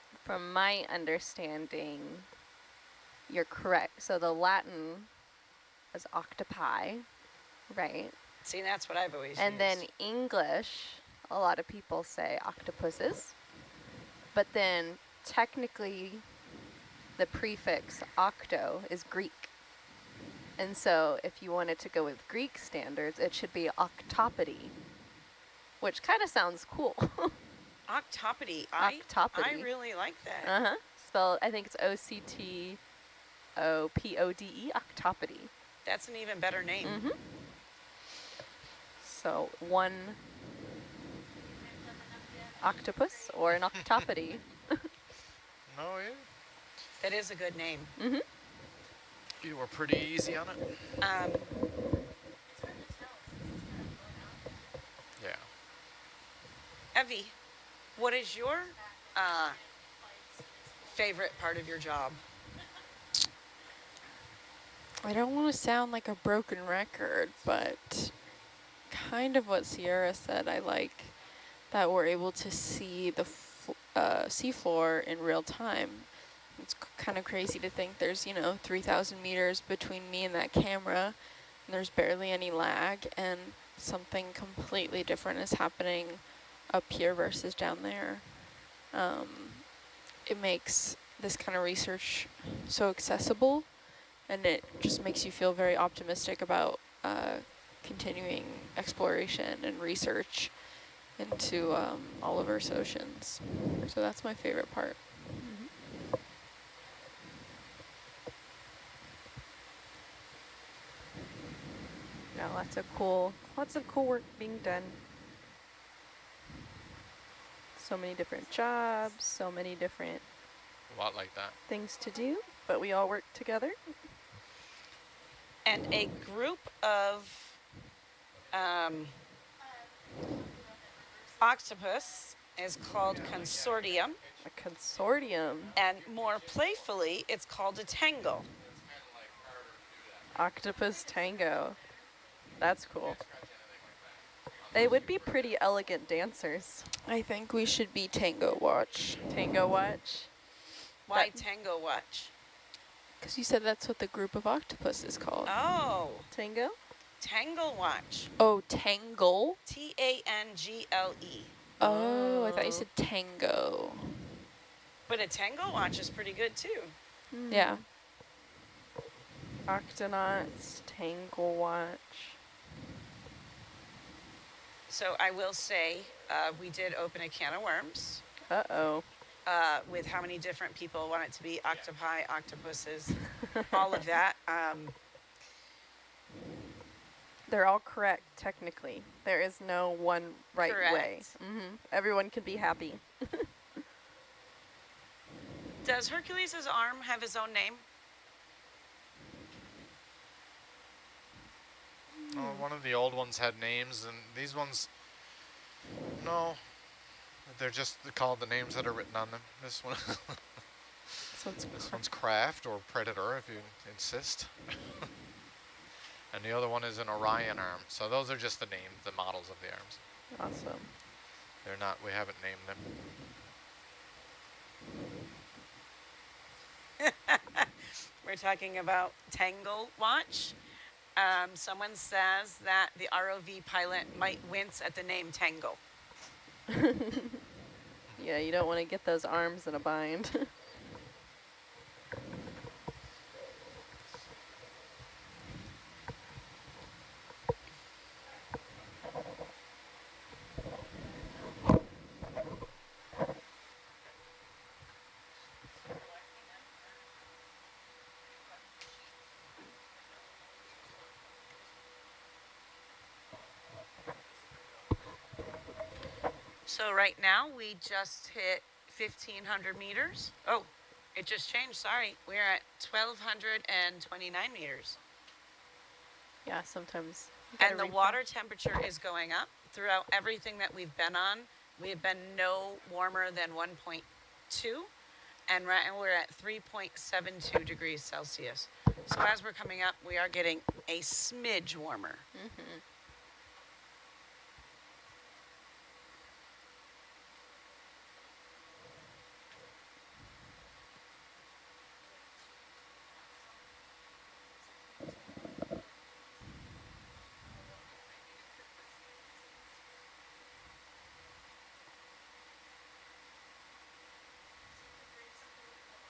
my understanding, you're correct. So the Latin is octopi, right? See, that's what I've always And used. then English, a lot of people say octopuses. But then technically the prefix octo is Greek. And so if you wanted to go with Greek standards, it should be octopody, which kind of sounds cool. Octopody. Octopody. I really like that. Uh-huh. Spelled, I think it's O-C-T-O-P-O-D-E, octopody. That's an even better name. Mm-hmm. So one octopus or an octopody. No, yeah. That is a good name. Mm-hmm. You were pretty easy on it. Yeah. Evie, what is your favorite part of your job? I don't want to sound like a broken record, but kind of what Sierra said. I like that we're able to see the seafloor in real time. It's kind of crazy to think there's, 3,000 meters between me and that camera, and there's barely any lag, and something completely different is happening up here versus down there. It makes this kind of research so accessible, and it just makes you feel very optimistic about continuing exploration and research into all of Earth's oceans. So that's my favorite part. Yeah, lots of cool work being done. So many different jobs, so many different A lot like that. things to do, but we all work together. And a group of octopus is called consortium, A consortium. and more playfully, it's called a tangle. Octopus tango. That's cool. They would be pretty elegant dancers. I think we should be Tango Watch. Tango watch. Why tango watch? Because you said that's what the group of octopus is called. Oh, Tango? tangle watch. Oh, Tangle? Tangle. Oh, I thought you said Tango. But a tango watch is pretty good too. Yeah. Octonauts, tangle watch. So I will say, we did open a can of worms Uh-oh. with how many different people want it to be, octopi, octopuses, all of that. They're all correct, technically. There is no one right way. Correct. Everyone can be happy. Does Hercules' arm have his own name? Oh, one of the old ones had names, and these ones, no. They're just called the names that are written on them. This one, this one's Craft or Predator, if you insist. And the other one is an Orion arm. So those are just the names, the models of the arms. Awesome. They're not, we haven't named them. We're talking about Tangle Watch. Someone says that the ROV pilot might wince at the name Tangle. Yeah, you don't want to get those arms in a bind. So right now we just hit 1,500 meters. Oh, it just changed, sorry. We're at 1,229 meters. Yeah, sometimes. you gotta And the refresh. water temperature is going up. Throughout everything that we've been on, we have been no warmer than 1.2, and right now we're at 3.72 degrees Celsius. So as we're coming up, we are getting a smidge warmer.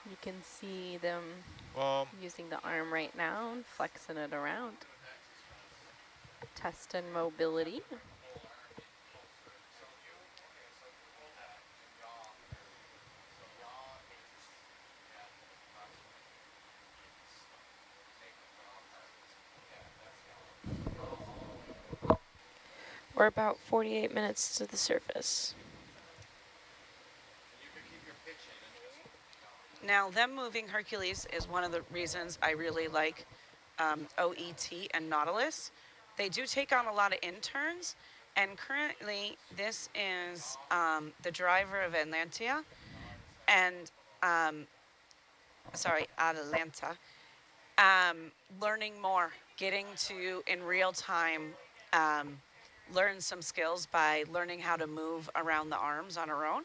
You can see them using the arm right now and flexing it around. Testing mobility. We're about 48 minutes to the surface. Now, them moving Hercules is one of the reasons I really like OET and Nautilus. They do take on a lot of interns, and currently this is the driver of Atlantia, and Atlanta, learning more, getting to in real time learn some skills by learning how to move around the arms on her own.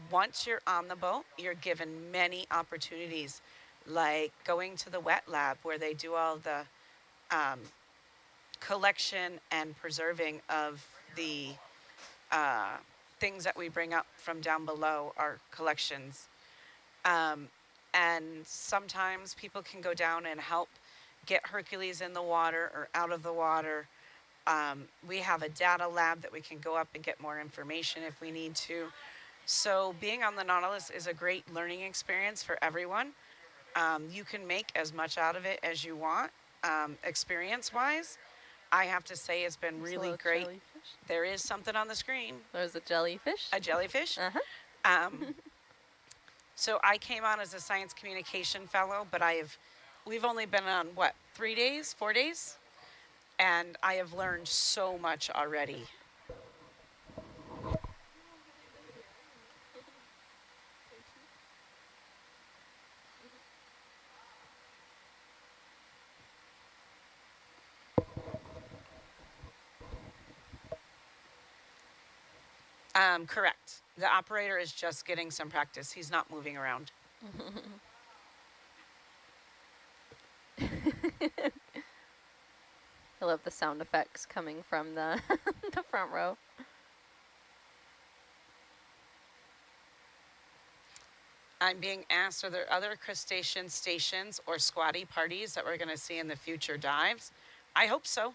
Once you're on the boat, you're given many opportunities, like going to the wet lab where they do all the collection and preserving of the things that we bring up from down below, our collections. And sometimes people can go down and help get Hercules in the water or out of the water. We have a data lab that we can go up and get more information if we need to. So being on the Nautilus is a great learning experience for everyone. You can make as much out of it as you want, experience-wise. I have to say it's been really great. Jellyfish. There is something on the screen. There's a jellyfish. A jellyfish. Uh-huh. So I came on as a science communication fellow, but we've only been on, what, 3 days, 4 days? And I have learned so much already. Correct. The operator is just getting some practice. He's not moving around. I love the sound effects coming from the, the front row. I'm being asked, are there other crustacean stations or squatty parties that we're going to see in the future dives? I hope so.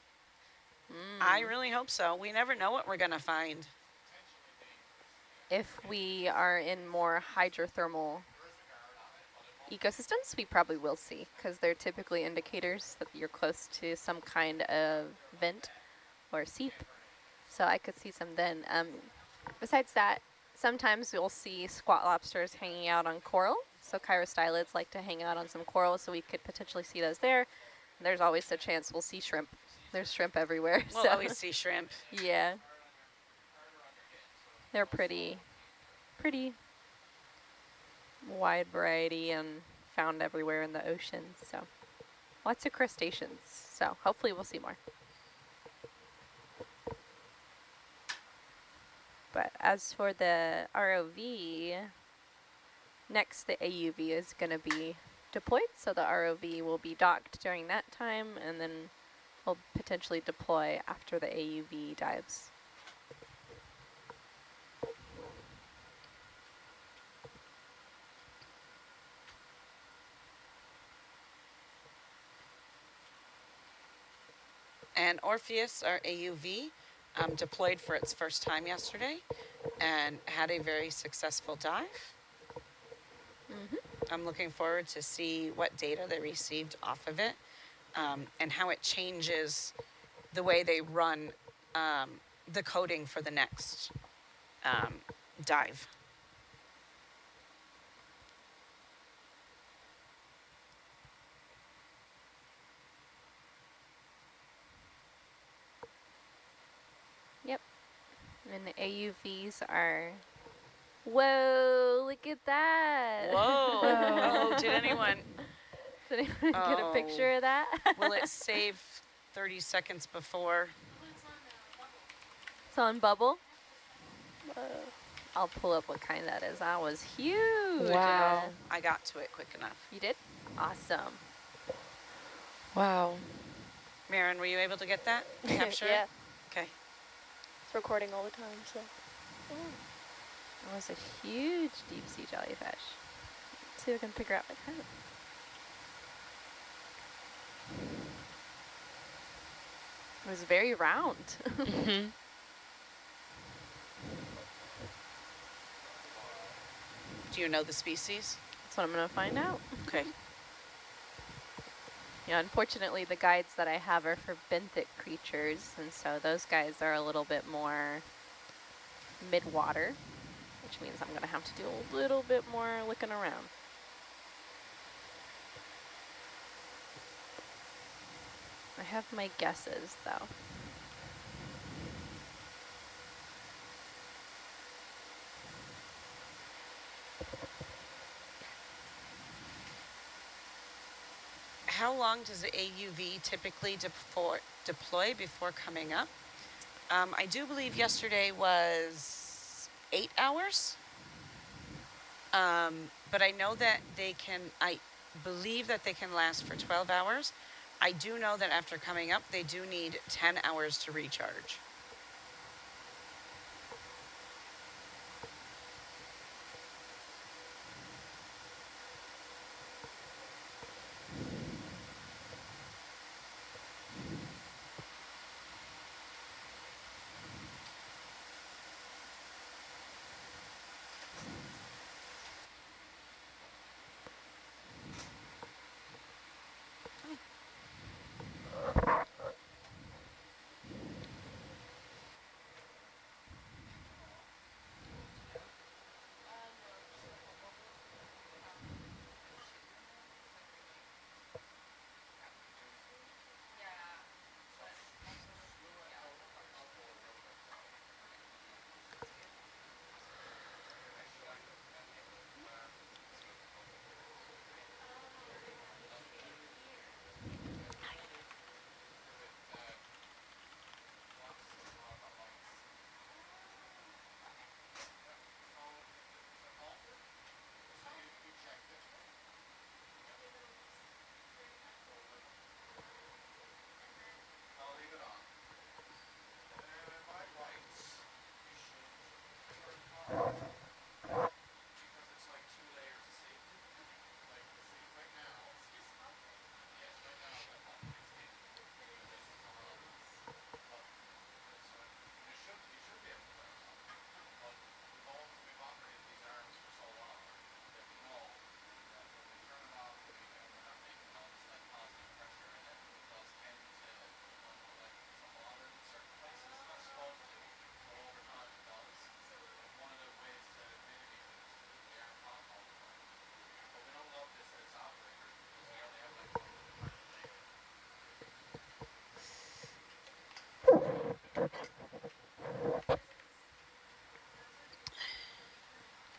I really hope so. We never know what we're going to find. If we are in more hydrothermal ecosystems, we probably will see, because they're typically indicators that you're close to some kind of vent or seep. So I could see some then. Besides that, sometimes you'll see squat lobsters hanging out on coral. So chirostylids like to hang out on some coral, so we could potentially see those there. And there's always a chance we'll see shrimp. There's shrimp everywhere. We'll so. always see shrimp. Yeah. They're pretty wide variety and found everywhere in the ocean. So lots of crustaceans. So hopefully we'll see more. But as for the ROV, next the AUV is going to be deployed. So the ROV will be docked during that time, and then we'll potentially deploy after the AUV dives. And Orpheus, our AUV, deployed for its first time yesterday and had a very successful dive. I'm looking forward to see what data they received off of it, and how it changes the way they run the coding for the next dive. Yep. And the AUVs are, whoa, look at that. Whoa. Oh, did anyone Did anyone get a picture of that? will it save 30 seconds before? It's on bubble. I'll pull up what kind that is. That was huge. Wow. I got to it quick enough. You did? Awesome. Wow. Maren, were you able to get that? Capture it? Yeah, Okay. it's recording all the time, so. That was a huge deep sea jellyfish. Let's see if I can figure out what kind. It was very round. Do you know the species? That's what I'm going to find out. Okay. Yeah, unfortunately, the guides that I have are for benthic creatures, and so those guys are a little bit more mid-water. which means I'm gonna have to do a little bit more looking around. I have my guesses though. How long does the AUV typically deploy before coming up? I do believe yesterday was 8 hours. But I know that I believe that they can last for 12 hours. I do know that after coming up, they do need 10 hours to recharge.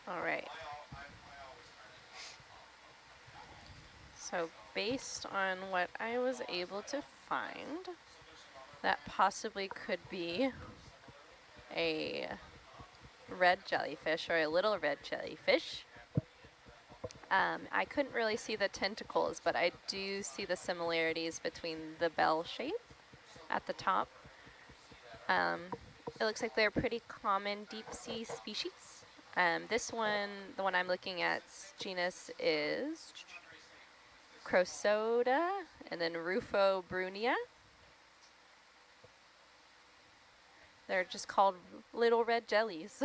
All right. So based on what I was able to find, that possibly could be a red jellyfish or a little red jellyfish. I couldn't really see the tentacles, but I do see the similarities between the bell shape at the top. It looks like they're a pretty common deep sea species. This one, the one I'm looking at, genus is Crosoda, and then Rufobrunia. They're just called little red jellies.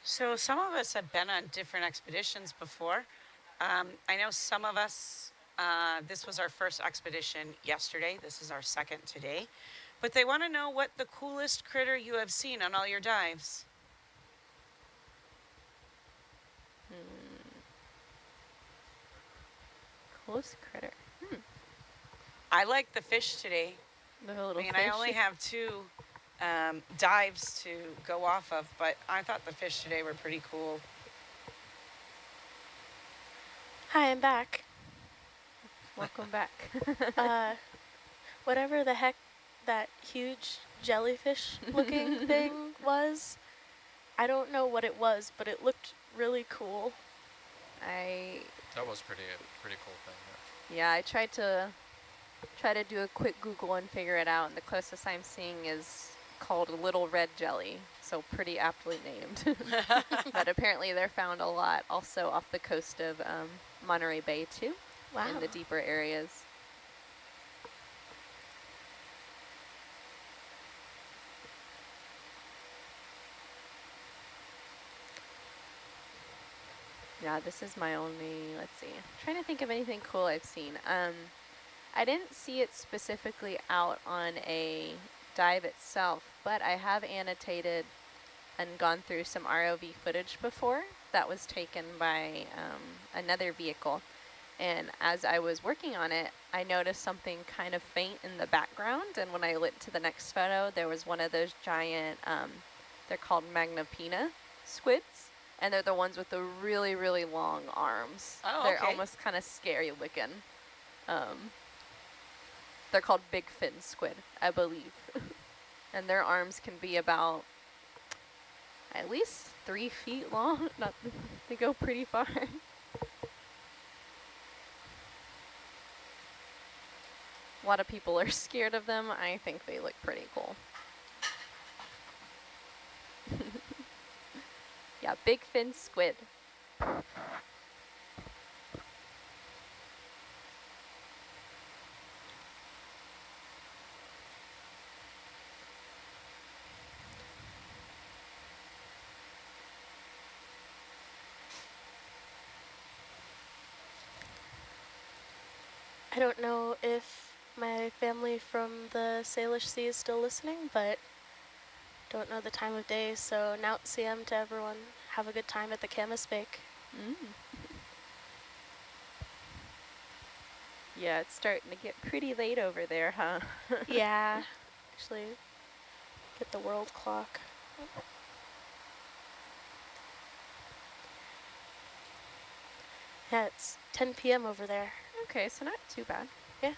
So some of us have been on different expeditions before. I know some of us, this was our first expedition yesterday. This is our second today. But they want to know what the coolest critter you have seen on all your dives. Close critter. I like the fish today. The little I mean, fish. I only have 2 dives to go off of, but I thought the fish today were pretty cool. Hi, I'm back. Welcome back. Whatever the heck that huge jellyfish looking thing was. I don't know what it was, but it looked really cool. That was pretty cool thing. Yeah, I tried to do a quick Google and figure it out, and the closest I'm seeing is called a little red jelly, so pretty aptly named. But apparently they're found a lot also off the coast of Monterey Bay too, Wow. in the deeper areas. Yeah, this is my only, let's see, I'm trying to think of anything cool I've seen. I didn't see it specifically out on a dive itself, but I have annotated and gone through some ROV footage before that was taken by another vehicle. And as I was working on it, I noticed something kind of faint in the background. And when I lit to the next photo, there was one of those giant, they're called Magnapina squids. And they're the ones with the really, really long arms. Oh, They're okay. almost kind of scary looking. They're called big fin squid, I believe. And their arms can be about at least 3 feet long. Not, they go pretty far. A lot of people are scared of them. I think they look pretty cool. Yeah, big fin squid. I don't know if my family from the Salish Sea is still listening, but don't know the time of day, so Naut CM to everyone. Have a good time at the Camas Bake. Mm. Yeah, it's starting to get pretty late over there, huh? Yeah, actually, get the world clock. Yeah, it's 10 p.m. over there. Okay, so not too bad. Yeah.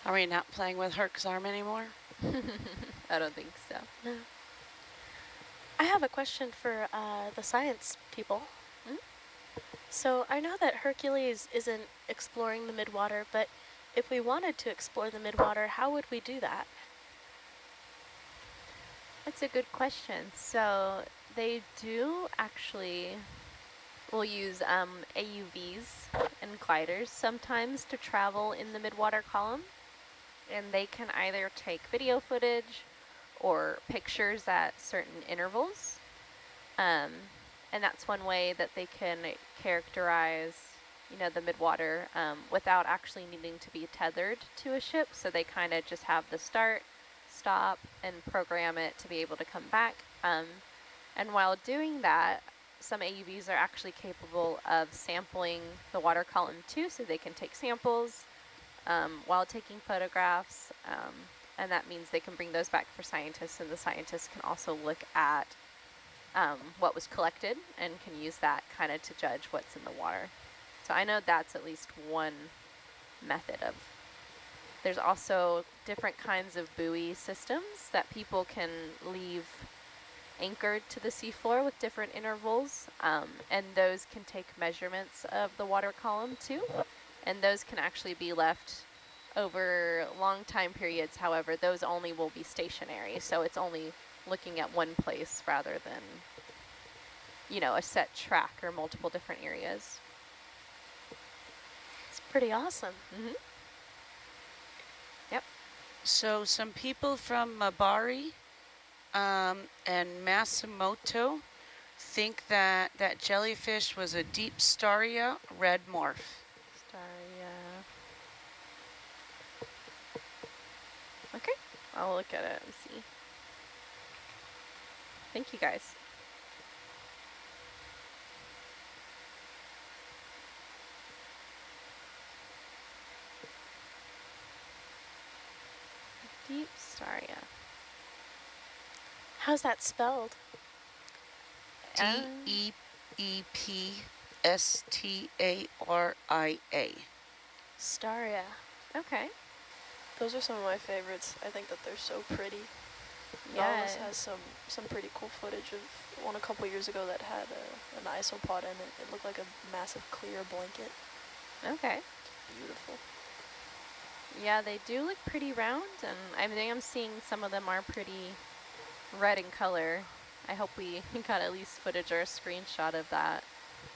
Are we not playing with Herc's arm anymore? I don't think so. No. I have a question for the science people. Mm? So I know that Hercules isn't exploring the midwater, but if we wanted to explore the midwater, how would we do that? That's a good question. So they do actually will use AUVs and gliders sometimes to travel in the midwater column. and they can either take video footage or pictures at certain intervals. And that's one way that they can characterize, the midwater without actually needing to be tethered to a ship. So they kind of just have the start, stop, and program it to be able to come back. And while doing that, some AUVs are actually capable of sampling the water column too, so they can take samples while taking photographs. And that means they can bring those back for scientists, and the scientists can also look at what was collected and can use that kind of to judge what's in the water. So I know that's at least one method of. There's also different kinds of buoy systems that people can leave anchored to the seafloor with different intervals, and those can take measurements of the water column too, and those can actually be left over long time periods. However, those only will be stationary, so it's only looking at one place rather than, a set track or multiple different areas. It's pretty awesome. Mm-hmm. Yep. So some people from Mabari and Matsumoto think that that jellyfish was a deep Staria red morph. Staria. Okay, I'll look at it and see. Thank you, guys. Deep Staria. How's that spelled? D-E-E-P-S-T-A-R-I-A. Staria. Okay. Those are some of my favorites. I think that they're so pretty. Yeah. Nautilus has some pretty cool footage of one a couple years ago that had an isopod in it. It looked like a massive clear blanket. Okay. Beautiful. Yeah, they do look pretty round, and I think I'm seeing some of them are pretty red in color. I hope we got at least footage or a screenshot of that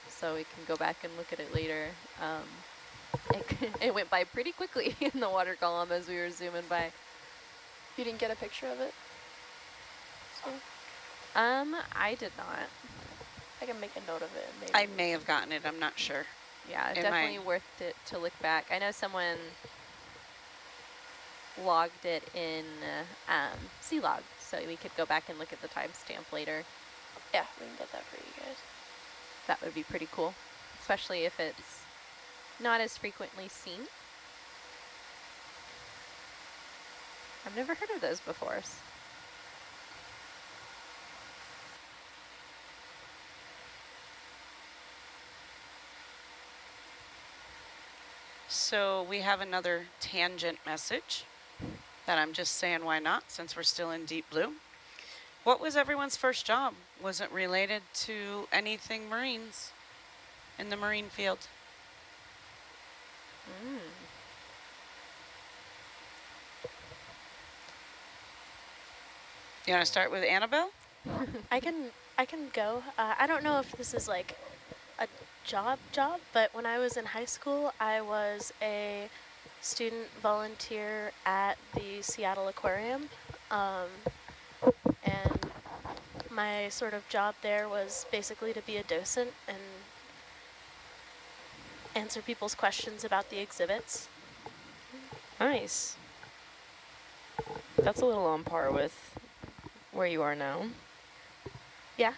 so we can go back and look at it later. It went by pretty quickly in the water column as we were zooming by. You didn't get a picture of it? So I did not. I can make a note of it. Maybe. I may have gotten it, I'm not sure. Yeah, definitely worth it to look back. I know someone logged it in C-Log, so we could go back and look at the timestamp later. Yeah, we can get that for you guys. That would be pretty cool, especially if it's not as frequently seen. I've never heard of those before. So we have another tangent message that I'm just saying why not, since we're still in deep blue. What was everyone's first job? Was it related to anything Marines in the Marine field? You want to start with Annabelle? I can go. I don't know if this is like a job, but when I was in high school, I was a student volunteer at the Seattle Aquarium, and my sort of job there was basically to be a docent and answer people's questions about the exhibits. Nice. That's a little on par with where you are now. Yeah.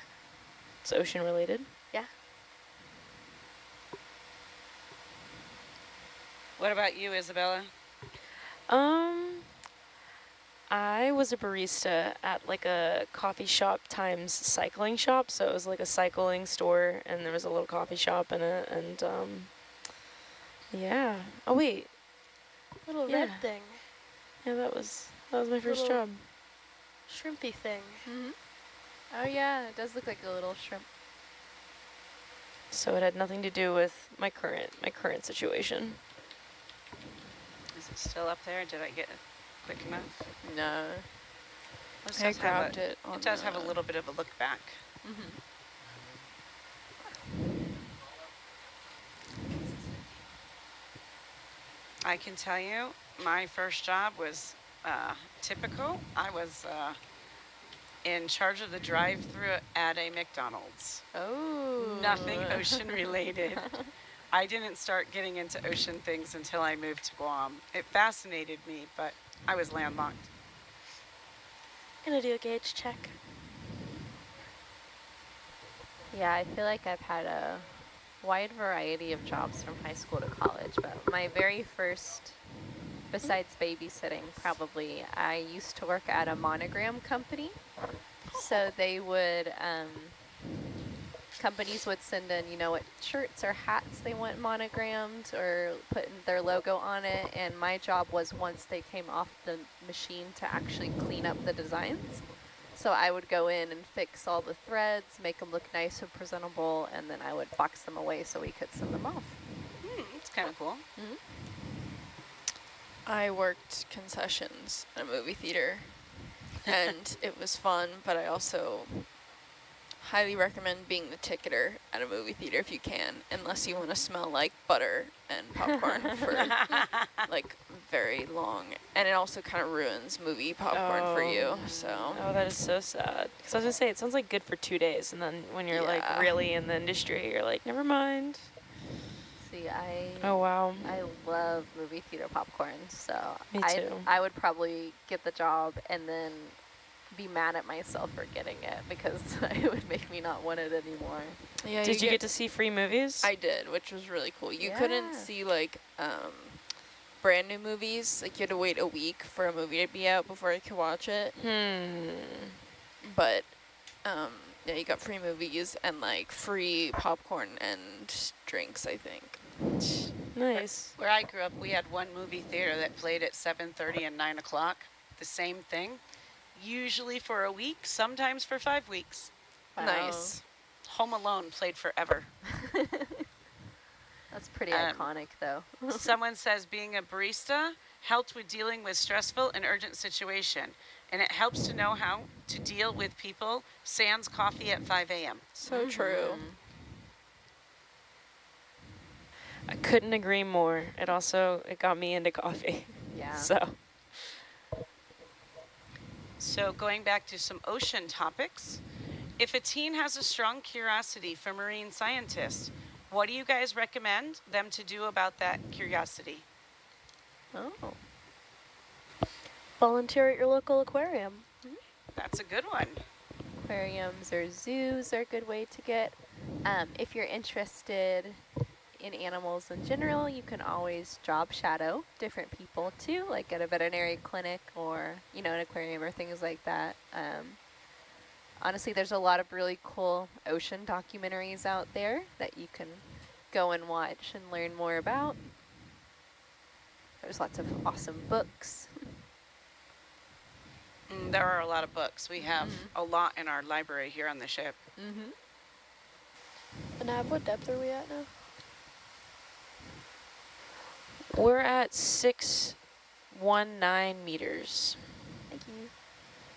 It's ocean related. Yeah. What about you, Isabella? I was a barista at like a coffee shop times cycling shop. So it was like a cycling store and there was a little coffee shop in it. And yeah. Oh, wait. Little Yeah. red thing. Yeah, that was my first Little job. shrimpy thing. Mm-hmm. Oh yeah, it does look like a little shrimp. So it had nothing to do with my current situation. Is it still up there? Did I get it quick enough? No. This I does have grabbed it. It does have a little bit of a look back. Mm-hmm. I can tell you, My first job was typical. I was in charge of the drive-through at a McDonald's. Oh. Nothing ocean related. I didn't start getting into ocean things until I moved to Guam. It fascinated me, but I was landlocked. Gonna do a gauge check. Yeah, I feel like I've had a wide variety of jobs from high school to college, but my very first, besides babysitting probably, I used to work at a monogram company. So they would, companies would send in, you know, what shirts or hats they want monogrammed or put their logo on it. And my job was once they came off the machine to actually clean up the designs. So I would go in and fix all the threads, make them look nice and presentable, and then I would box them away so we could send them off. It's kind of cool. I worked concessions at a movie theater, and it was fun, but I also highly recommend being the ticketer at a movie theater if you can, unless you want to smell like butter and popcorn for like very long. And it also kind of ruins movie popcorn for you, so. Oh, that is so sad. Because I was going to say, it sounds like good for 2 days, and then when you're like really in the industry, you're like, never mind. See, Oh, wow. I love movie theater popcorn, so Me too. I would probably get the job and then be mad at myself for getting it because it would make me not want it anymore. Yeah, Did you get to see free movies? I did, which was really cool. You couldn't Yeah. see like brand new movies. Like you had to wait a week for a movie to be out before you could watch it. But yeah, you got free movies and like free popcorn and drinks, I think. Nice. Where I grew up, we had one movie theater that played at 7:30 and 9 o'clock. The same thing. Usually for a week, sometimes for 5 weeks. Wow. Nice. Home Alone played forever. That's pretty iconic, though. Someone says being a barista helped with dealing with stressful and urgent situation, and it helps to know how to deal with people sans coffee at 5 a.m. So true. I couldn't agree more. It got me into coffee. Yeah. So going back to some ocean topics, if a teen has a strong curiosity for marine scientists, what do you guys recommend them to do about that curiosity? Oh. Volunteer at your local aquarium. That's a good one. Aquariums or zoos are a good way to get. If you're interested in animals in general, you can always job shadow different people too, like at a veterinary clinic or, you know, an aquarium or things like that. Honestly, there's a lot of really cool ocean documentaries out there that you can go and watch and learn more about. There's lots of awesome books. There are a lot of books. We have a lot in our library here on the ship. And Nav, what depth are we at now? We're at 619 meters. Thank you.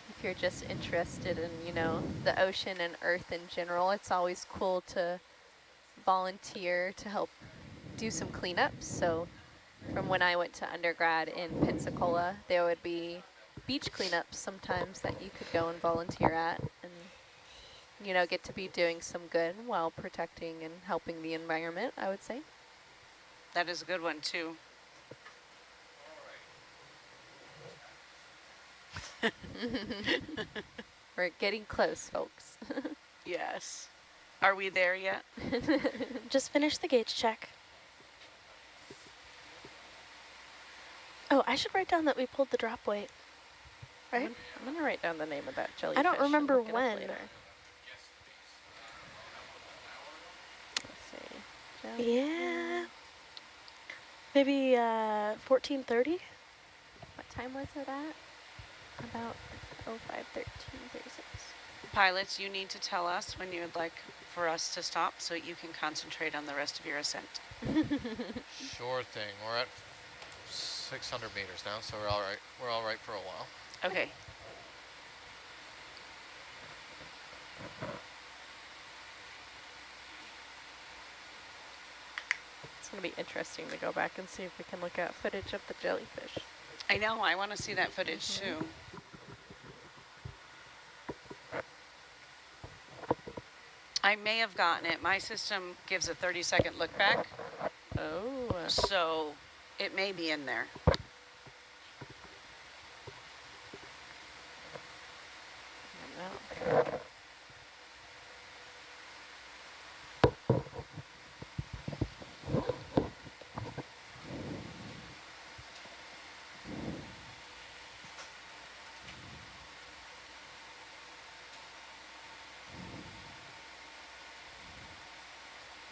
If you're just interested in, you know, the ocean and Earth in general, it's always cool to volunteer to help do some cleanups. So from when I went to undergrad in Pensacola, there would be beach cleanups sometimes that you could go and volunteer at and, you know, get to be doing some good while protecting and helping the environment, I would say. That is a good one too. We're getting close, folks. Yes. Are we there yet? Just finished the gauge check. Oh, I should write down that we pulled the drop weight. Right? I'm going to write down the name of that jellyfish. I don't remember and look it up when. later. Let's see. Yeah. Maybe 14:30? What time was it at? About 05:13:36. Pilots, you need to tell us when you would like for us to stop so you can concentrate on the rest of your ascent. Sure thing. We're at 600 meters now, so we're all right. We're all right for a while. Okay. It's going to be interesting to go back and see if we can look at footage of the jellyfish. I know, I want to see that footage too. I may have gotten it. My system gives a 30-second look back, Oh. so it may be in there. I don't know.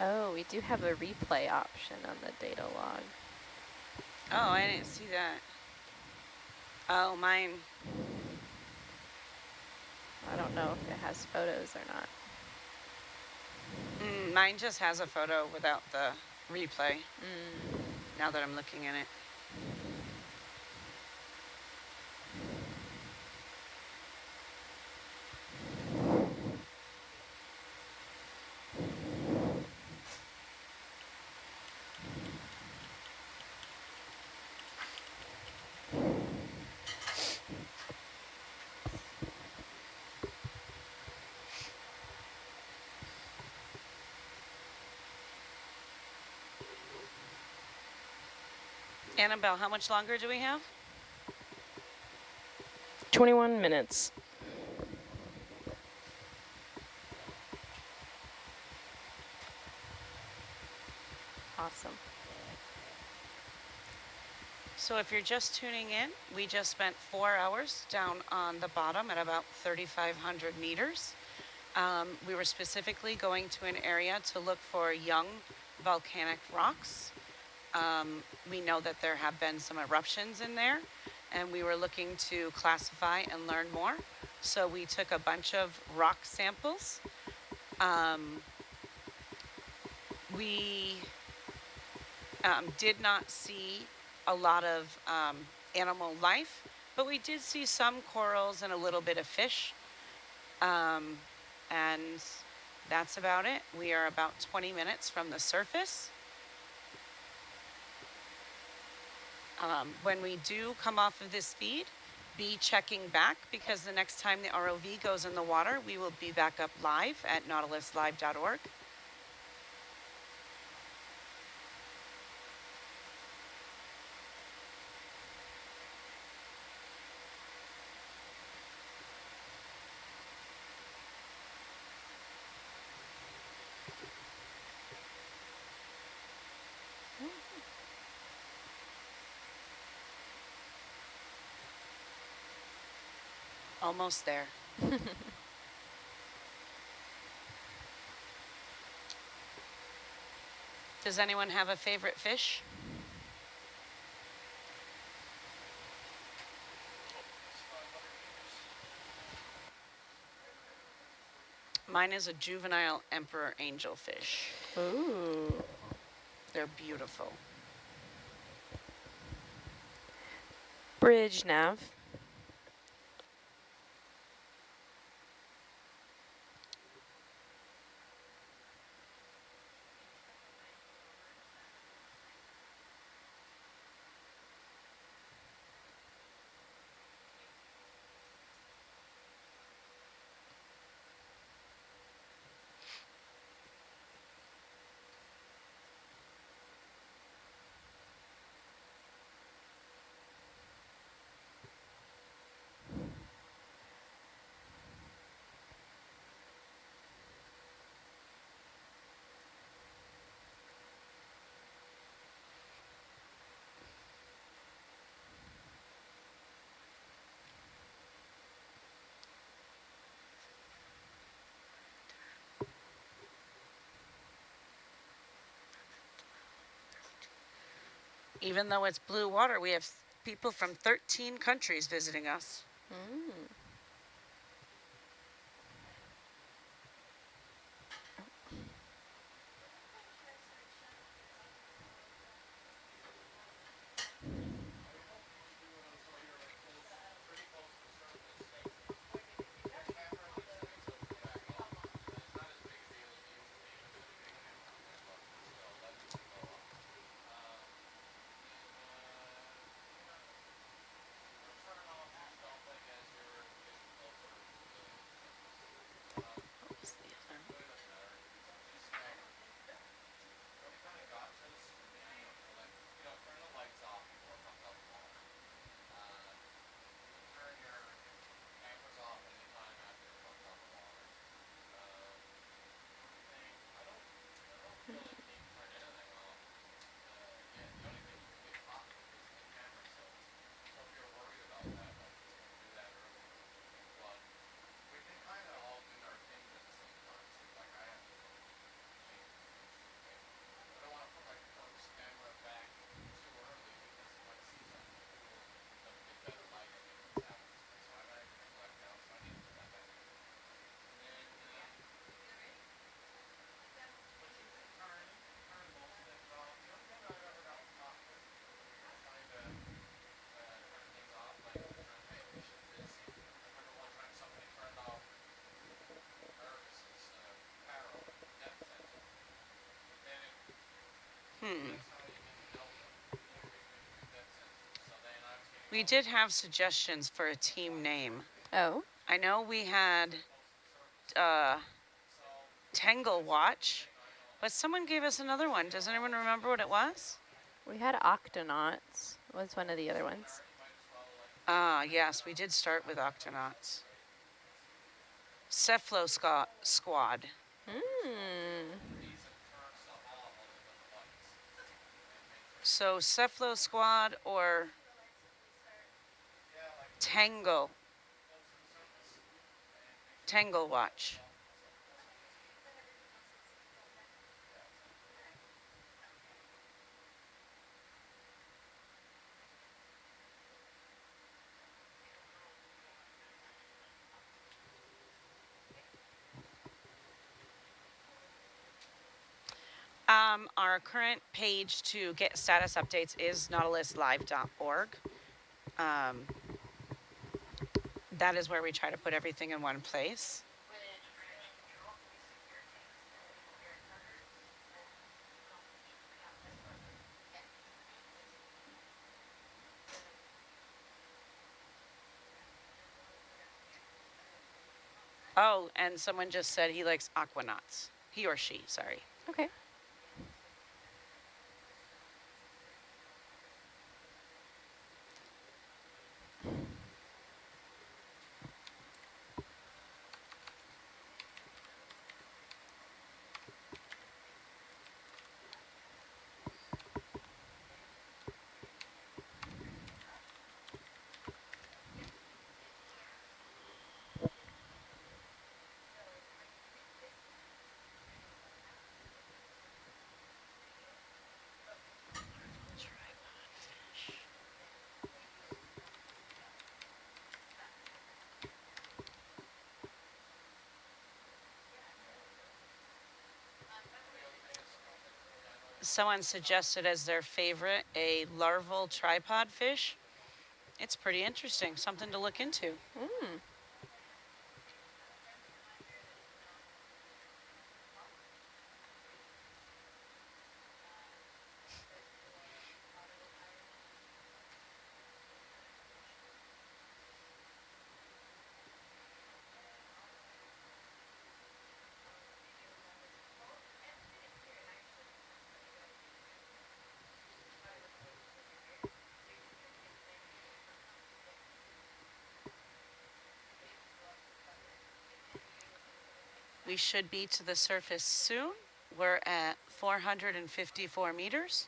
Oh, we do have a replay option on the data log. Oh, I didn't see that. Oh, mine. I don't know if it has photos or not. Mine just has a photo without the replay, now that I'm looking at it. Annabelle, how much longer do we have? 21 minutes. Awesome. So if you're just tuning in, we just spent 4 hours down on the bottom at about 3,500 meters. We were specifically going to an area to look for young volcanic rocks. We know that there have been some eruptions in there, and we were looking to classify and learn more. So we took a bunch of rock samples. We did not see a lot of animal life, but we did see some corals and a little bit of fish. And that's about it. We are about 20 minutes from the surface. When we do come off of this feed, be checking back, because the next time the ROV goes in the water, we will be back up live at nautiluslive.org. Almost there. Does anyone have a favorite fish? Mine is a juvenile emperor angelfish. Ooh. They're beautiful. Bridge nav. Even though it's blue water, we have people from 13 countries visiting us. We did have suggestions for a team name. Oh, I know we had Tangle Watch, but someone gave us another one. Does anyone remember what it was? we had Octonauts was one of the other ones. Ah, yes, we did start with Octonauts. Squad. Hmm. So Cephalosquad Squad or Tangle Watch. Our current page to get status updates is nautiluslive.org. That is where we try to put everything in one place. Oh, and someone just said he likes Aquanauts. He or she, sorry. Okay. Someone suggested as their favorite a larval tripod fish. It's pretty interesting, something to look into. Hmm. We should be to the surface soon. We're at 454 meters.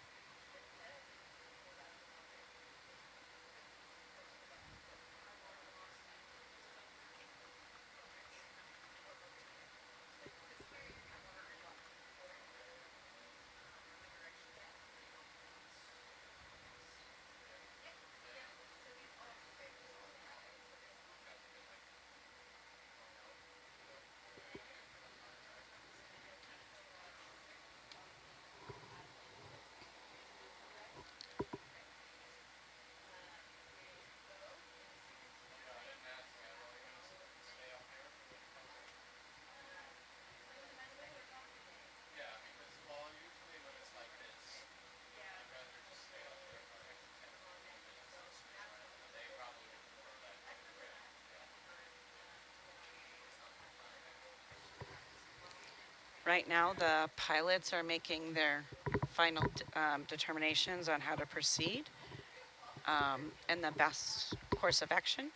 Right now, the pilots are making their final determinations on how to proceed and the best course of action.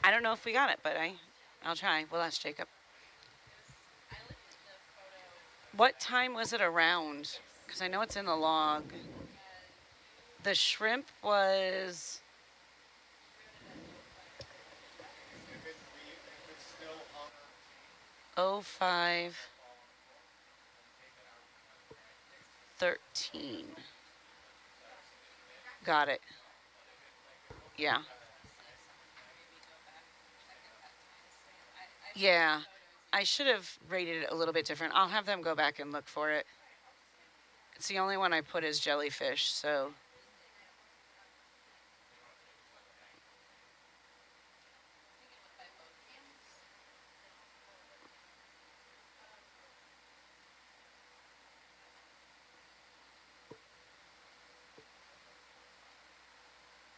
I don't know if we got it, but I'll try. We'll ask Jacob. What time was it around? Because I know it's in the log. The shrimp was... Oh, 05:13. Got it. Yeah. Yeah. I should have rated it a little bit different. I'll have them go back and look for it. It's the only one I put as jellyfish, so...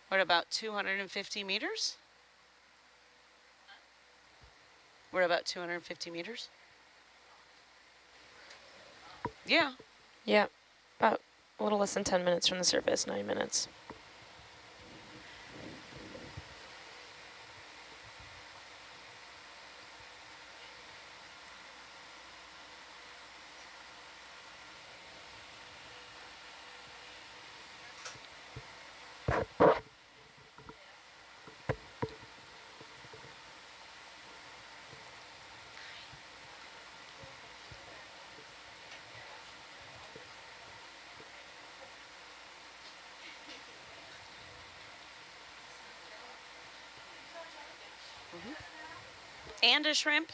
What about 250 meters? We're about 250 meters? Yeah. Yeah, about a little less than 10 minutes from the surface, 9 minutes. And a shrimp?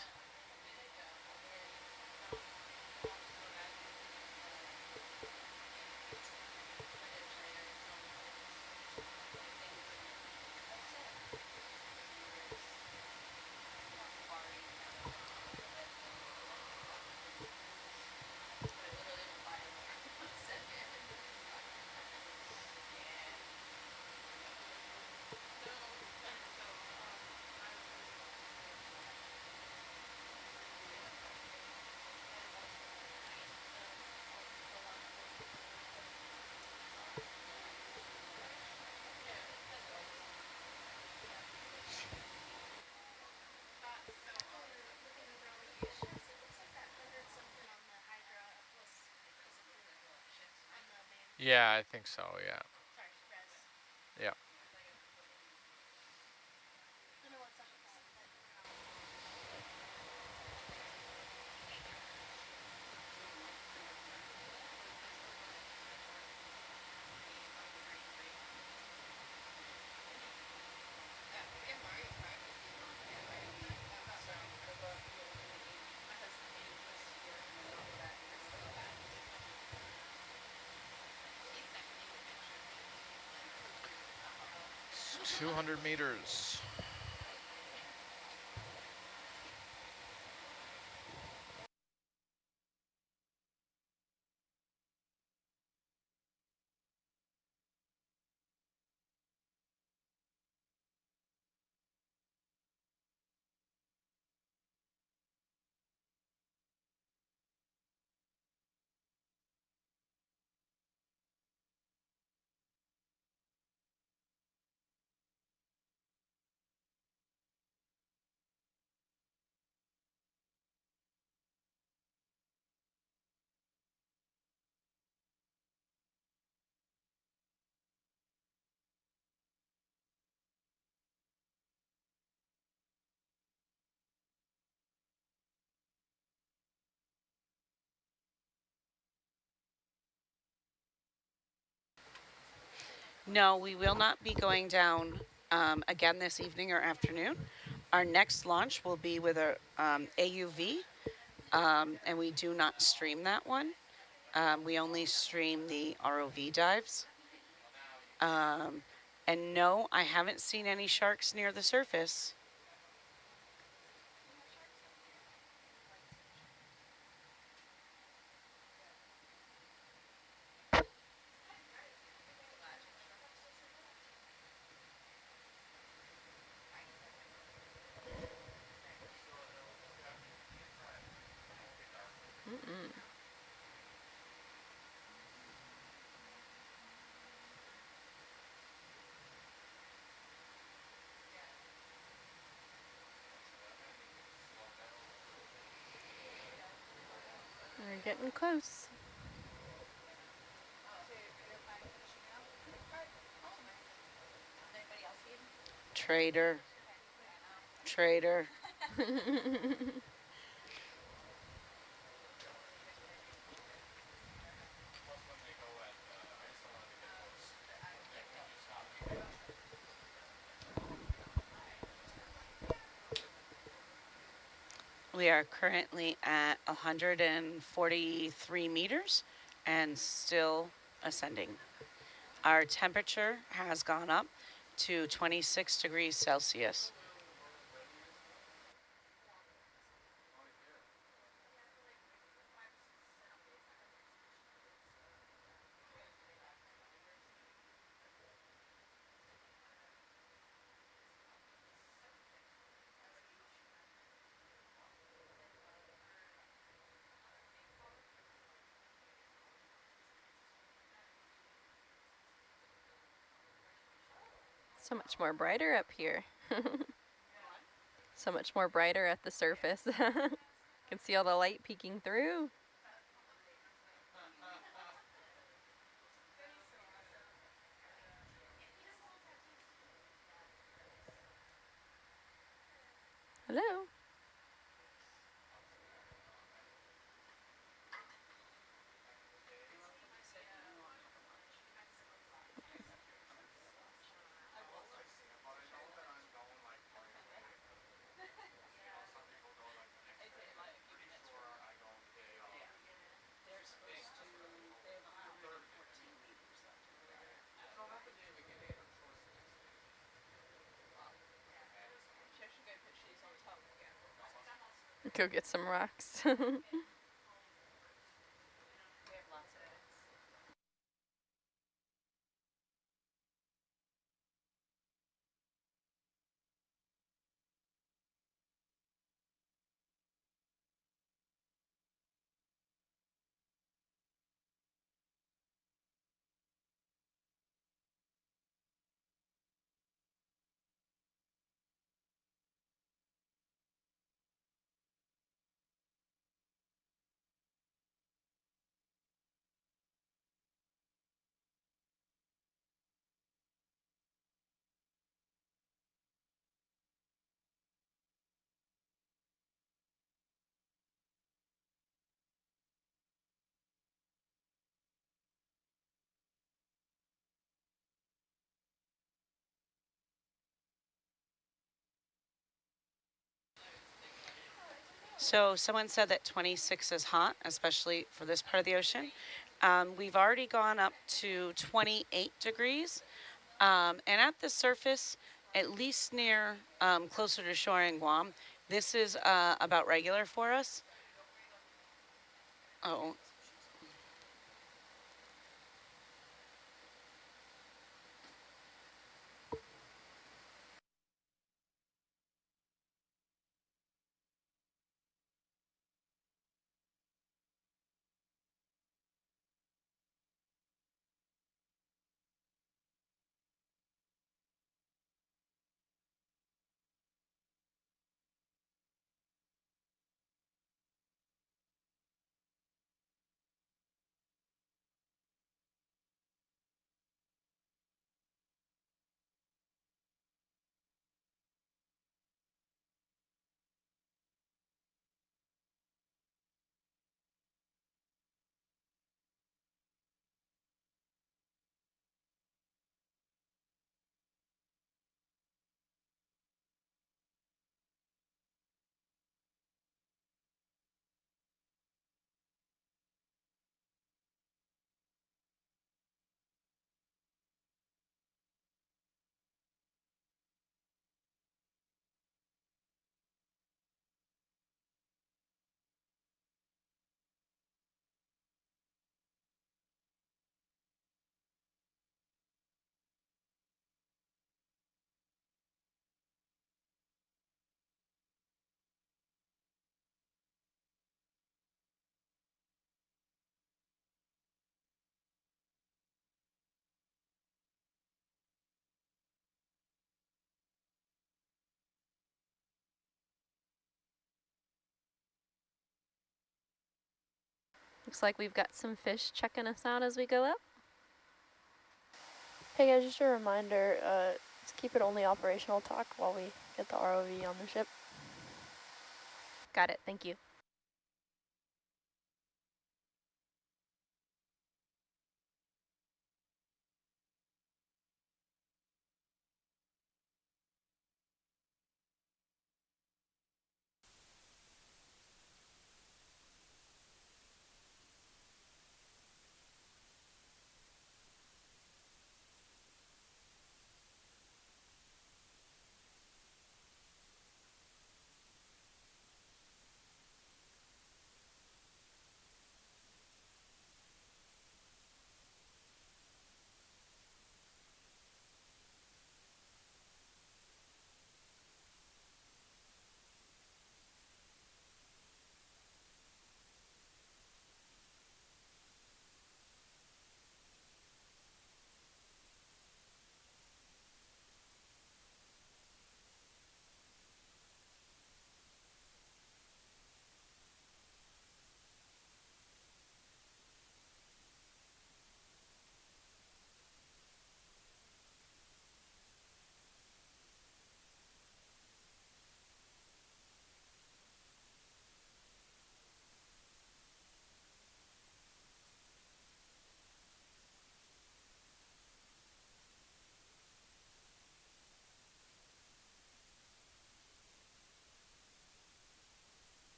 Yeah, I think so, yeah. Yeah. It's 200 meters. No, we will not be going down again this evening or afternoon. Our next launch will be with a AUV, and we do not stream that one. We only stream the ROV dives. And no, I haven't seen any sharks near the surface. Mm-mm. Getting close. Traitor. Traitor. We are currently at 143 meters and still ascending. Our temperature has gone up to 26 degrees Celsius. So much more brighter up here. So much more brighter at the surface. Can see all the light peeking through. Hello. Go get some rocks. So someone said that 26 is hot, especially for this part of the ocean. We've already gone up to 28 degrees. And at the surface, at least near closer to shore in Guam, this is about regular for us. Oh, Looks like we've got some fish checking us out as we go up. Hey guys, just a reminder, let's keep it only operational talk while we get the ROV on the ship. Got it, thank you.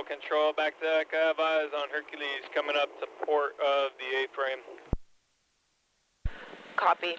Control, back to eyes on Hercules coming up to port of the A-frame. Copy.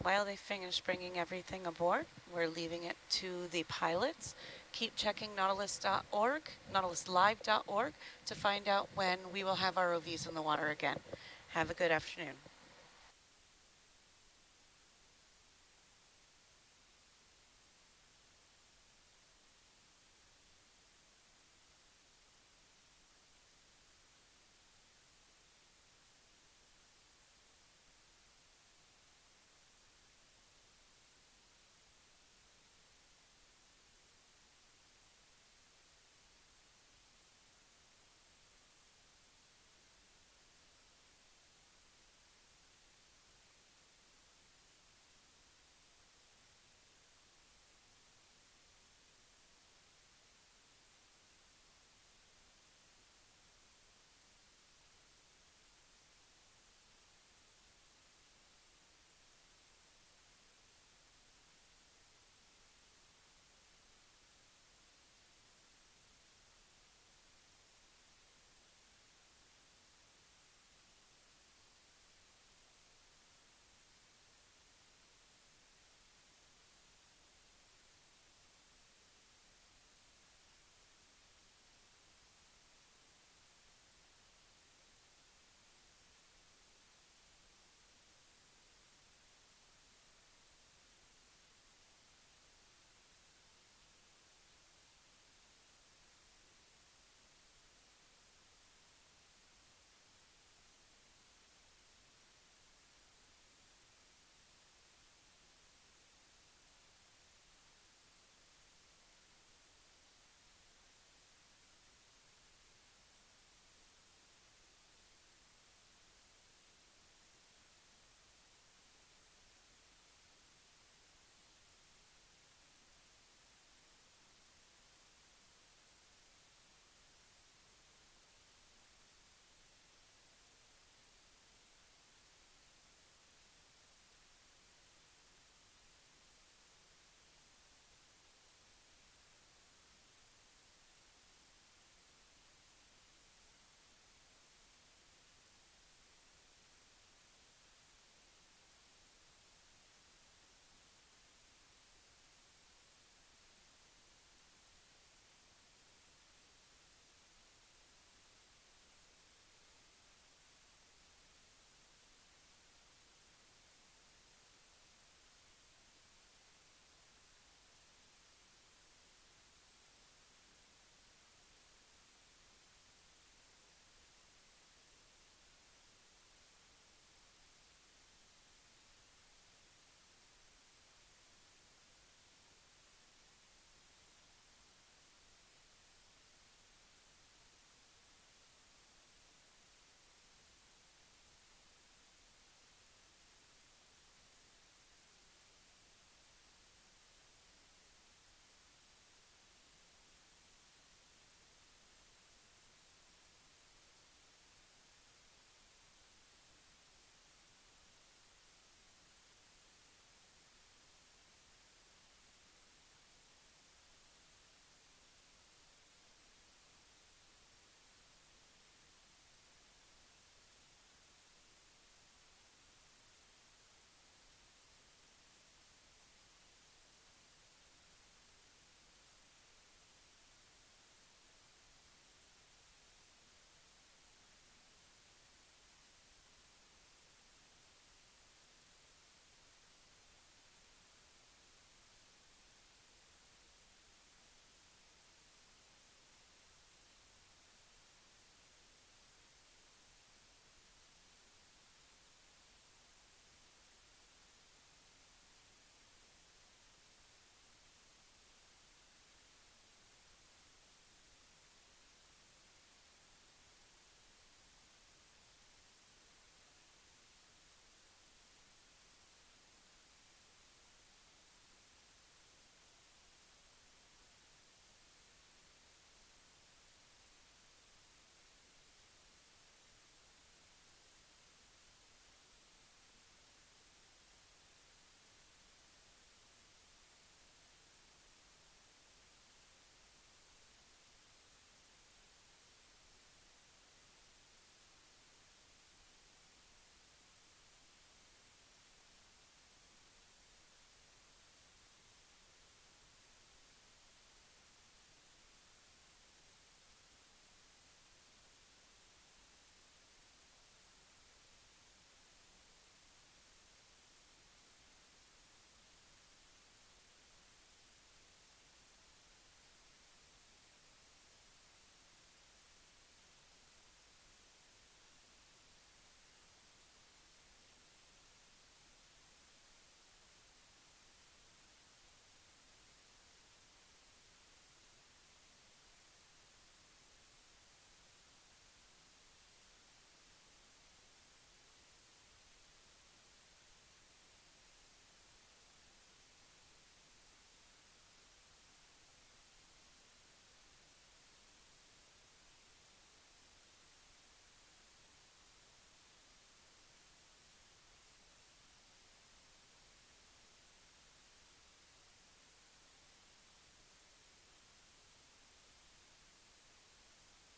while they finish bringing everything aboard, we're leaving it to the pilots. Keep checking nautilus.org, nautiluslive.org, to find out when we will have ROVs in the water again. Have a good afternoon.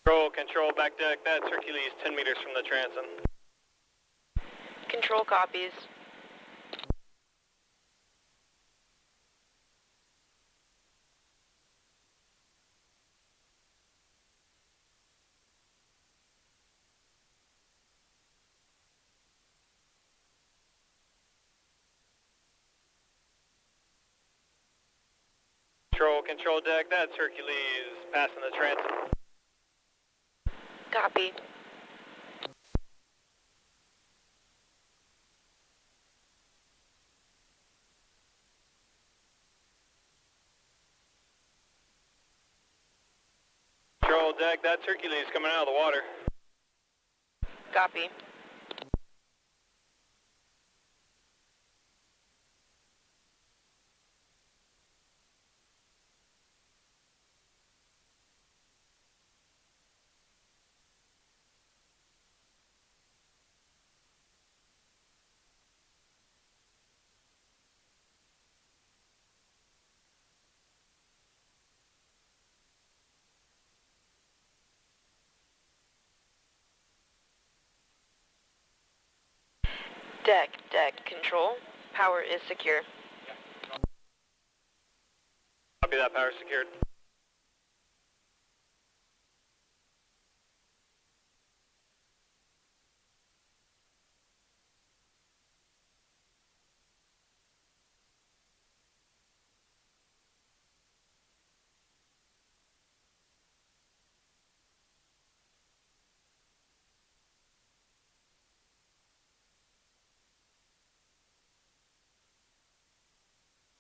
Control, back deck, that's Hercules, 10 meters from the transom. Control copies. Control deck, that's Hercules, passing the transom. Copy. Control deck, that's Hercules coming out of the water. Copy. Deck, control. Power is secure. Copy that, power secured.